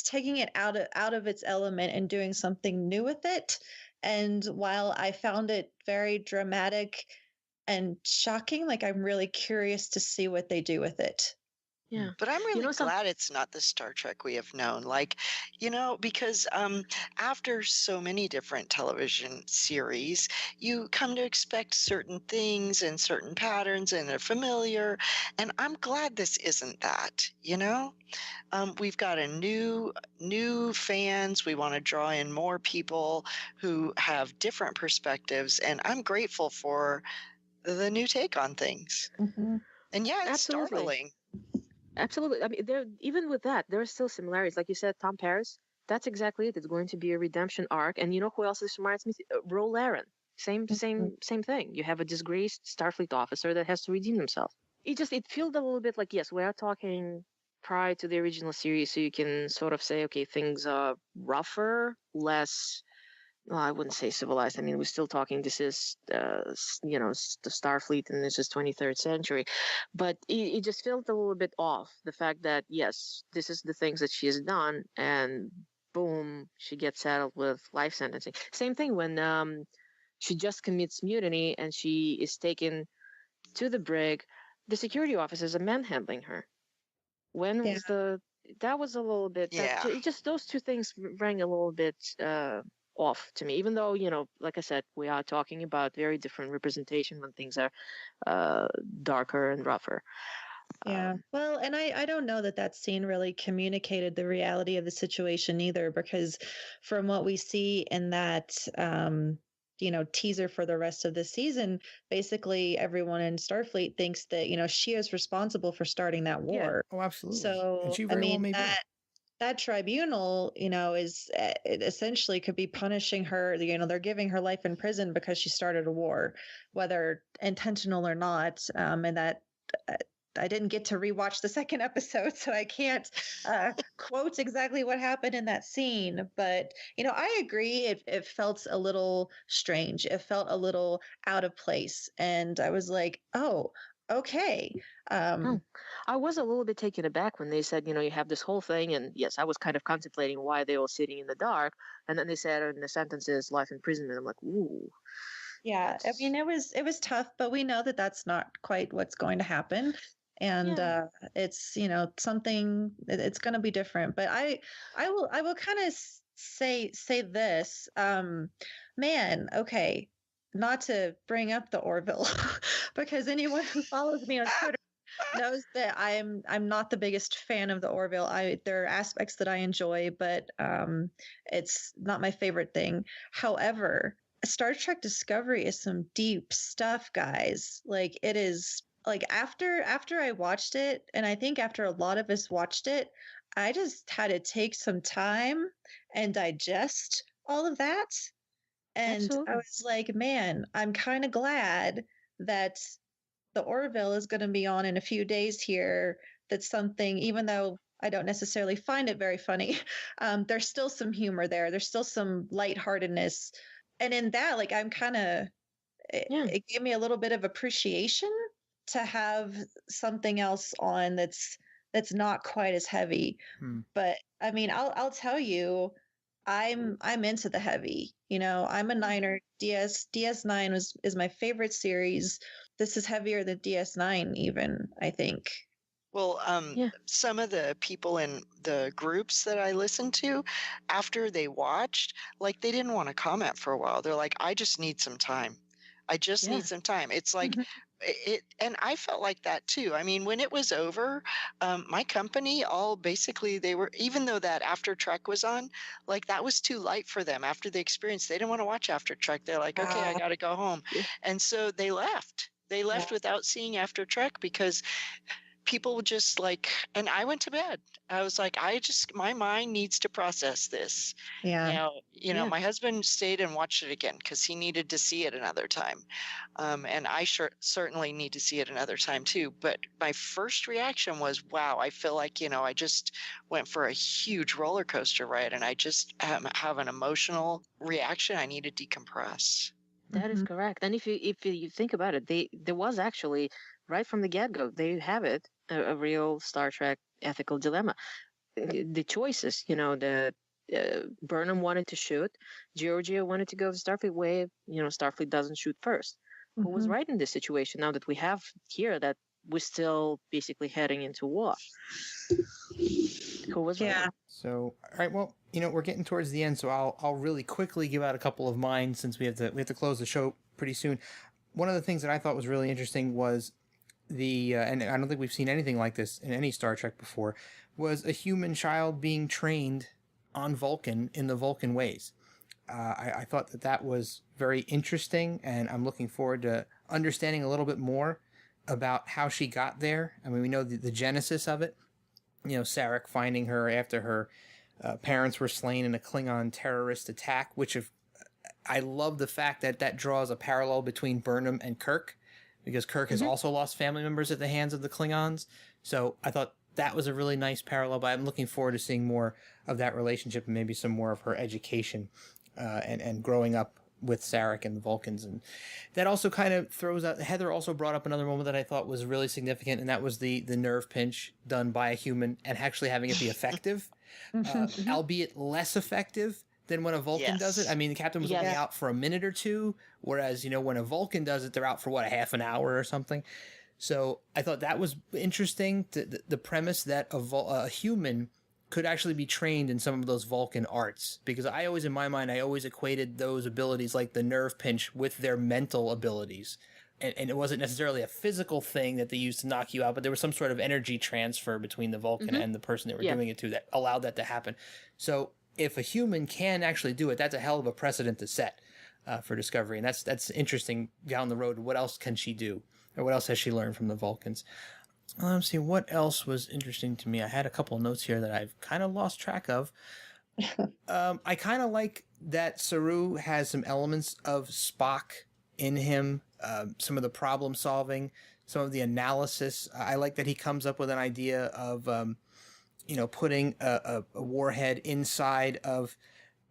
taking it out of its element and doing something new with it. And while I found it very dramatic and shocking, like, I'm really curious to see what they do with it. Yeah. But I'm really glad it's not the Star Trek we have known. Like, because after so many different television series, you come to expect certain things and certain patterns, and they're familiar. And I'm glad this isn't that, We've got a new fans. We want to draw in more people who have different perspectives. And I'm grateful for the new take on things. Mm-hmm. And yeah, it's startling. Absolutely. I mean, even with that, there are still similarities. Like you said, Tom Paris, that's exactly it. It's going to be a redemption arc. And you know who else this reminds me? Ro Laren. Same thing. You have a disgraced Starfleet officer that has to redeem himself. It felt a little bit like, yes, we are talking prior to the original series, so you can sort of say, okay, things are rougher, less... Well, I wouldn't say civilized. I mean, we're still talking, this is, the Starfleet, and this is 23rd century. But it just felt a little bit off. The fact that, yes, this is the things that she has done, and boom, she gets saddled with life sentencing. Same thing when she just commits mutiny and she is taken to the brig. The security officers are manhandling her. When was that was a little bit... just those two things rang a little bit... off to me, even though, like I said, we are talking about very different representation when things are darker and rougher. Yeah. Well, and I don't know that scene really communicated the reality of the situation either, because from what we see in that, teaser for the rest of the season, basically everyone in Starfleet thinks that, she is responsible for starting that war. Yeah. Oh, absolutely. So, and she very well may be. that tribunal, is it essentially could be punishing her. They're giving her life in prison because she started a war, whether intentional or not. And that I didn't get to rewatch the second episode, so I can't quote exactly what happened in that scene. But I agree. It felt a little strange. It felt a little out of place, and I was like, oh, okay. I was a little bit taken aback when they said, you have this whole thing. And yes, I was kind of contemplating why they were sitting in the dark. And then they said, and the sentence is life imprisonment. I'm like, ooh. Yeah, I mean, it was tough, but we know that that's not quite what's going to happen, and it's something. It's going to be different. But I will kind of say this, man. Okay, not to bring up the Orville, because anyone who follows me on Twitter knows that I'm not the biggest fan of the Orville. There are aspects that I enjoy, but it's not my favorite thing. However, Star Trek Discovery is some deep stuff, guys. Like, it is, like, after I watched it, and I think after a lot of us watched it, I just had to take some time and digest all of that. And Absolutely. I was like, man, I'm kind of glad that the Orville is going to be on in a few days here. That's something, even though I don't necessarily find it very funny, there's still some humor there. There's still some lightheartedness. And in that, like, I'm kind of, it gave me a little bit of appreciation to have something else on that's not quite as heavy. But I mean, I'll tell you, I'm into the heavy. I'm a Niner. DS9 is my favorite series. This is heavier than DS9 even, I think. Well, some of the people in the groups that I listened to, after they watched, like, they didn't want to comment for a while. They're like, I just need some time. I just need some time. It's like and I felt like that too. I mean, when it was over, my company all basically, they were, even though that After Trek was on, like, that was too light for them after the experience. They didn't want to watch After Trek. They're like, okay, I got to go home. And so they left. They left without seeing After Trek because people just like, and I went to bed. I was like, my mind needs to process this. Yeah. Now, my husband stayed and watched it again because he needed to see it another time. And I certainly need to see it another time too. But my first reaction was, wow, I feel like, I just went for a huge roller coaster ride and I just have an emotional reaction. I need to decompress. That is correct. And if you think about it, there was actually, right from the get-go, there you have it, a real Star Trek ethical dilemma. The choices, the Burnham wanted to shoot, Georgia wanted to go to Starfleet Wave, Starfleet doesn't shoot first. Who was right in this situation now that we have here that we're still basically heading into war? Who was right? So, all right, well, we're getting towards the end, so I'll really quickly give out a couple of mine since we have to close the show pretty soon. One of the things that I thought was really interesting was and I don't think we've seen anything like this in any Star Trek before, was a human child being trained on Vulcan in the Vulcan ways. I thought that was very interesting, and I'm looking forward to understanding a little bit more about how she got there. I mean, we know the genesis of it. Sarek finding her after her parents were slain in a Klingon terrorist attack, I love the fact that draws a parallel between Burnham and Kirk, because Kirk has also lost family members at the hands of the Klingons. So I thought that was a really nice parallel, but I'm looking forward to seeing more of that relationship and maybe some more of her education and growing up with Sarek and the Vulcans. And that also kind of throws out, Heather also brought up another moment that I thought was really significant, and that was the nerve pinch done by a human and actually having it be effective, albeit less effective than when a Vulcan does it. I mean, the captain was only out for a minute or two, whereas, when a Vulcan does it, they're out for, a half an hour or something. So I thought that was interesting, the premise that a human could actually be trained in some of those Vulcan arts. Because in my mind, I always equated those abilities like the nerve pinch with their mental abilities. And it wasn't necessarily a physical thing that they used to knock you out, but there was some sort of energy transfer between the Vulcan and the person they were doing it to that allowed that to happen. So if a human can actually do it, that's a hell of a precedent to set for Discovery. And that's interesting down the road. What else can she do? Or what else has she learned from the Vulcans? Let's see, what else was interesting to me? I had a couple of notes here that I've kind of lost track of. I kind of like that Saru has some elements of Spock in him, some of the problem solving, some of the analysis. I like that he comes up with an idea of, putting a warhead inside of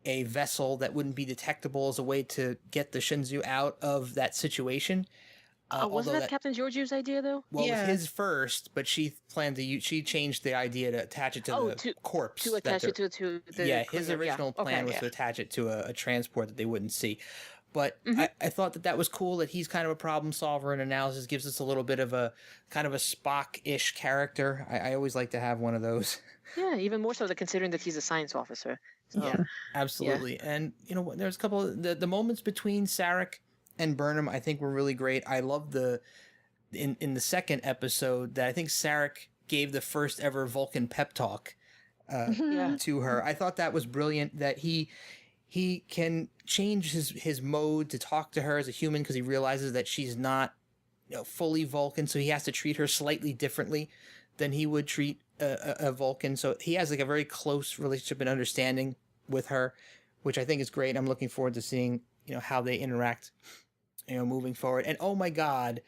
a vessel that wouldn't be detectable as a way to get the Shinzu out of that situation. Wasn't that Captain Georgiou's idea, though? Well, it was his first, but she planned to she changed the idea to attach it to the corpse. To attach it to the Yeah, Klingon, his original plan was to attach it to a transport that they wouldn't see. But I thought that was cool that he's kind of a problem solver and analysis, gives us a little bit of a kind of a Spock-ish character. I always like to have one of those. Yeah, even more so considering that he's a science officer. So, yeah, absolutely. Yeah. And, there's a couple of the moments between Sarek and Burnham I think were really great. I love in the second episode that I think Sarek gave the first ever Vulcan pep talk to her. I thought that was brilliant that he can change his mode to talk to her as a human because he realizes that she's not fully Vulcan, so he has to treat her slightly differently than he would treat a Vulcan. So he has like a very close relationship and understanding with her, which I think is great. I'm looking forward to seeing how they interact moving forward. And oh my God,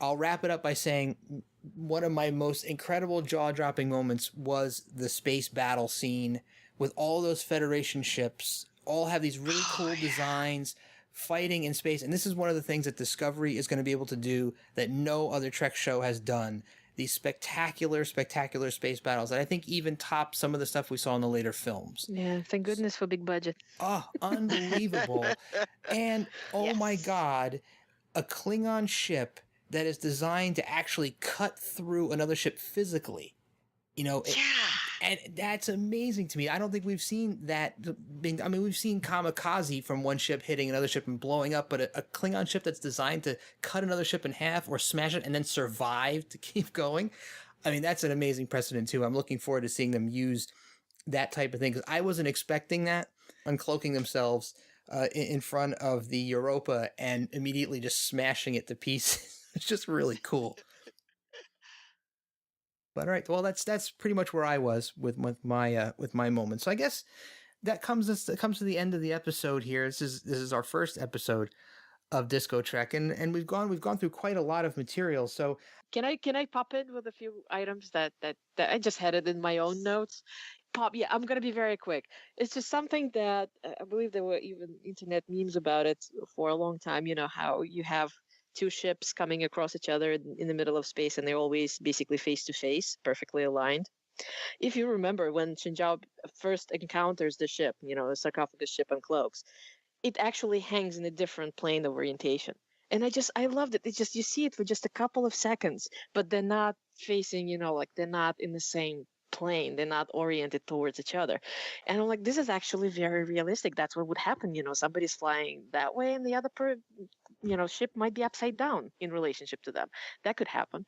I'll wrap it up by saying one of my most incredible jaw-dropping moments was the space battle scene with all those Federation ships, all have these really cool designs, fighting in space. And this is one of the things that Discovery is going to be able to do that no other Trek show has done. These spectacular, spectacular space battles that I think even top some of the stuff we saw in the later films. Yeah, thank goodness for big budget. Oh, unbelievable. And oh my God, a Klingon ship that is designed to actually cut through another ship physically. And that's amazing to me. I don't think we've seen that being. I mean, we've seen kamikaze from one ship hitting another ship and blowing up, but a Klingon ship that's designed to cut another ship in half or smash it and then survive to keep going. I mean, that's an amazing precedent too. I'm looking forward to seeing them use that type of thing because I wasn't expecting that, uncloaking themselves in front of the Europa and immediately just smashing it to pieces. It's just really cool. But all right, well, that's pretty much where I was with my moment. So I guess that comes to the end of the episode here. This is our first episode of DiscoTrek, and we've gone through quite a lot of material. So can I pop in with a few items that I just had it in my own notes? Yeah, I'm gonna be very quick. It's just something that I believe there were even internet memes about it for a long time. You know how you have two ships coming across each other in the middle of space, and they're always basically face to face, perfectly aligned. If you remember when Shinjao first encounters the ship, the sarcophagus ship on cloaks, it actually hangs in a different plane of orientation. And I loved it. It's just, you see it for just a couple of seconds, but they're not facing, they're not in the same plane. They're not oriented towards each other. And I'm like, this is actually very realistic. That's what would happen. Somebody's flying that way and the other ship might be upside down in relationship to them. That could happen.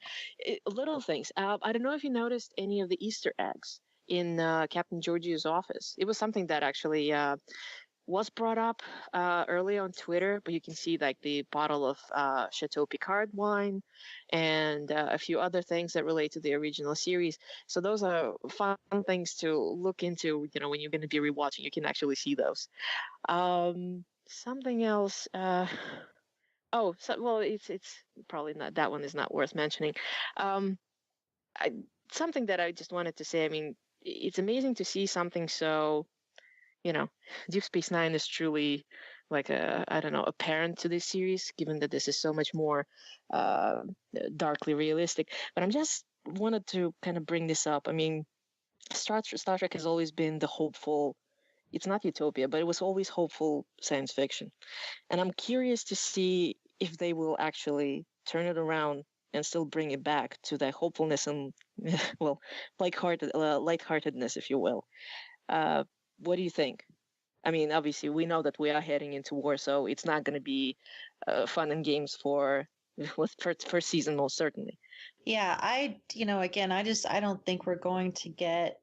Little things. I don't know if you noticed any of the Easter eggs in Captain Georgiou's office. It was something that actually was brought up early on Twitter, but you can see like the bottle of Chateau Picard wine and a few other things that relate to the original series. So those are fun things to look into, when you're going to be rewatching. You can actually see those. Something else. It's probably not, that one is not worth mentioning. Something that I just wanted to say, I mean, it's amazing to see something so, Deep Space Nine is truly like a parent to this series, given that this is so much more darkly realistic. But I'm just wanted to kind of bring this up. I mean, Star Trek has always been the hopeful, it's not utopia, but it was always hopeful science fiction. And I'm curious to see if they will actually turn it around and still bring it back to that hopefulness and, lightheartedness, if you will. What do you think? I mean, obviously, we know that we are heading into war, so it's not going to be fun and games for first season, most certainly. Yeah, I don't think we're going to get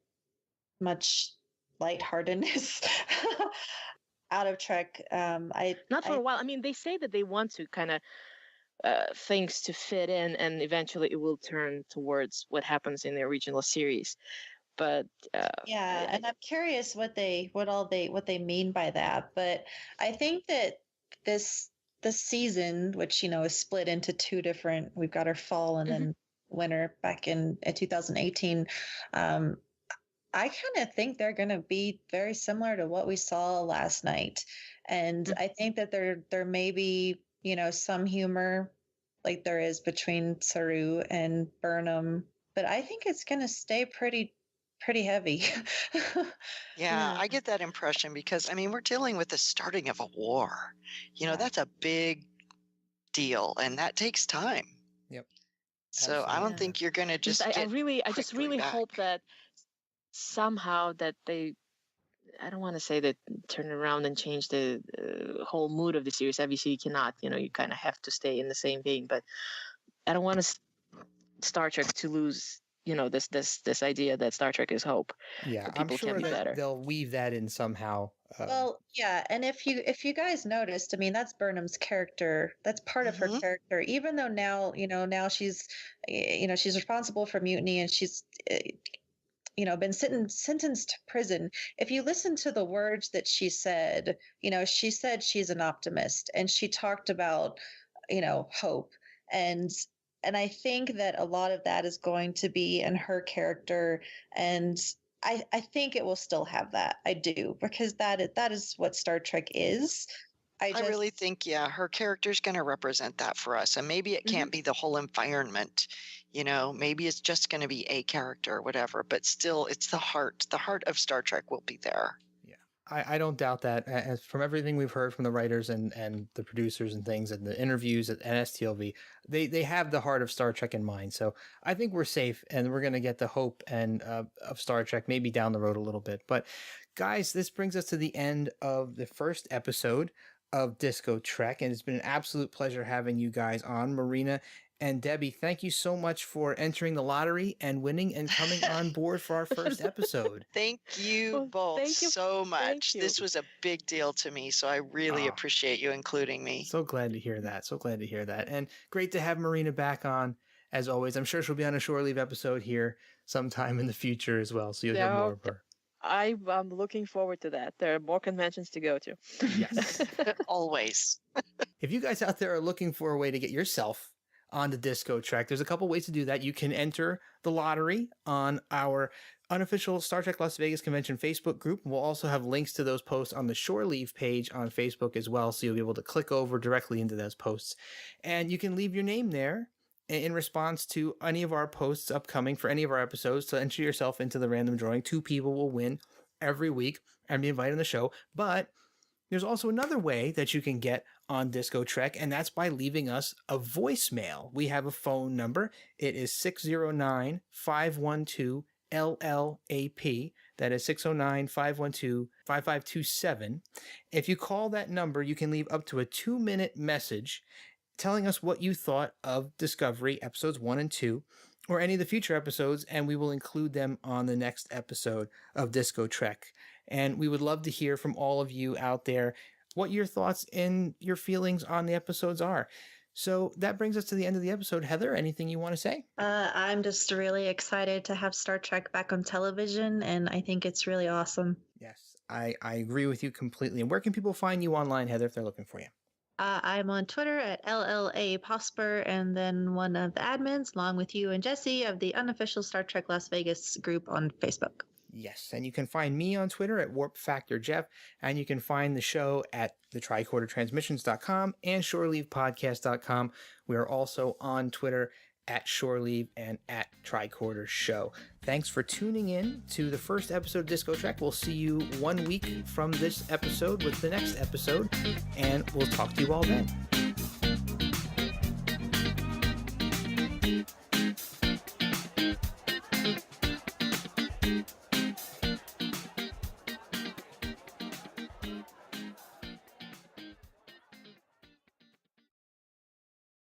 much lightheartedness out of Trek. Not for a while. I mean, they say that they want to kind of things to fit in, and eventually it will turn towards what happens in the original series. But yeah, and I'm curious what they mean by that. But I think that this season, which is split into two different, we've got our fall and then winter back in 2018. I kind of think they're going to be very similar to what we saw last night, and I think that there may be some humor like there is between Saru and Burnham, but I think it's going to stay pretty heavy. Yeah, I get that impression because, I mean, we're dealing with the starting of a war. That's a big deal, and that takes time. Yep. So Absolutely. I don't think you're going to just I just really back. hope that somehow that they, I don't want to say that turn around and change the whole mood of the series. Obviously you cannot, you kind of have to stay in the same vein, but I don't want Star Trek to lose this idea that Star Trek is hope. Yeah, I'm sure that they'll weave that in somehow. Well, yeah, and if you guys noticed, I mean, that's Burnham's character. That's part of her character. Even though now, now she's, she's responsible for mutiny and she's, been sentenced to prison. If you listen to the words that she said she's an optimist, and she talked about, hope, and I think that a lot of that is going to be in her character, and I think it will still have that. I do, because that is what Star Trek is. I really think, her character's going to represent that for us. And maybe it can't be the whole environment, maybe it's just going to be a character or whatever, but still it's the heart of Star Trek will be there. I don't doubt that. As from everything we've heard from the writers and the producers and things and the interviews at NSTLV, they have the heart of Star Trek in mind. So I think we're safe, and we're going to get the hope and of Star Trek maybe down the road a little bit. But guys, this brings us to the end of the first episode of DiscoTrek, and it's been an absolute pleasure having you guys on. Marina and Debbi, thank you so much for entering the lottery and winning and coming on board for our first episode. Thank you both so much. This was a big deal to me, so I really appreciate you including me. So glad to hear that. And great to have Marina back on, as always. I'm sure she'll be on a shore leave episode here sometime in the future as well, so you'll hear more of her. I'm looking forward to that. There are more conventions to go to. Yes. Always. If you guys out there are looking for a way to get yourself on the DiscoTrek, there's a couple ways to do that. You can enter the lottery on our unofficial Star Trek Las Vegas Convention Facebook group. We'll also have links to those posts on the Shore Leave page on Facebook as well, so you'll be able to click over directly into those posts. And you can leave your name there in response to any of our posts upcoming for any of our episodes to enter yourself into the random drawing. 2 people will win every week and be invited on the show. But there's also another way that you can get on DiscoTrek, and that's by leaving us a voicemail. We have a phone number. It is 609-512-LLAP. That is 609-512-5527. If you call that number, you can leave up to a 2-minute message telling us what you thought of Discovery episodes 1 and 2, or any of the future episodes, and we will include them on the next episode of DiscoTrek. And we would love to hear from all of you out there what your thoughts and your feelings on the episodes are. So that brings us to the end of the episode. Heather, anything you want to say? I'm just really excited to have Star Trek back on television, and I think it's really awesome. Yes, I agree with you completely. And where can people find you online, Heather, if they're looking for you? I'm on Twitter at LLAPosper, and then one of the admins, along with you and Jesse, of the unofficial Star Trek Las Vegas group on Facebook. Yes, and you can find me on Twitter at WarpFactorJeff, and you can find the show at thetricordertransmissions.com and shoreleavepodcast.com. We are also on Twitter at shoreleave and at Tricorder Show. Thanks for tuning in to the first episode of DiscoTrek. We'll see you 1 week from this episode with the next episode, and we'll talk to you all then.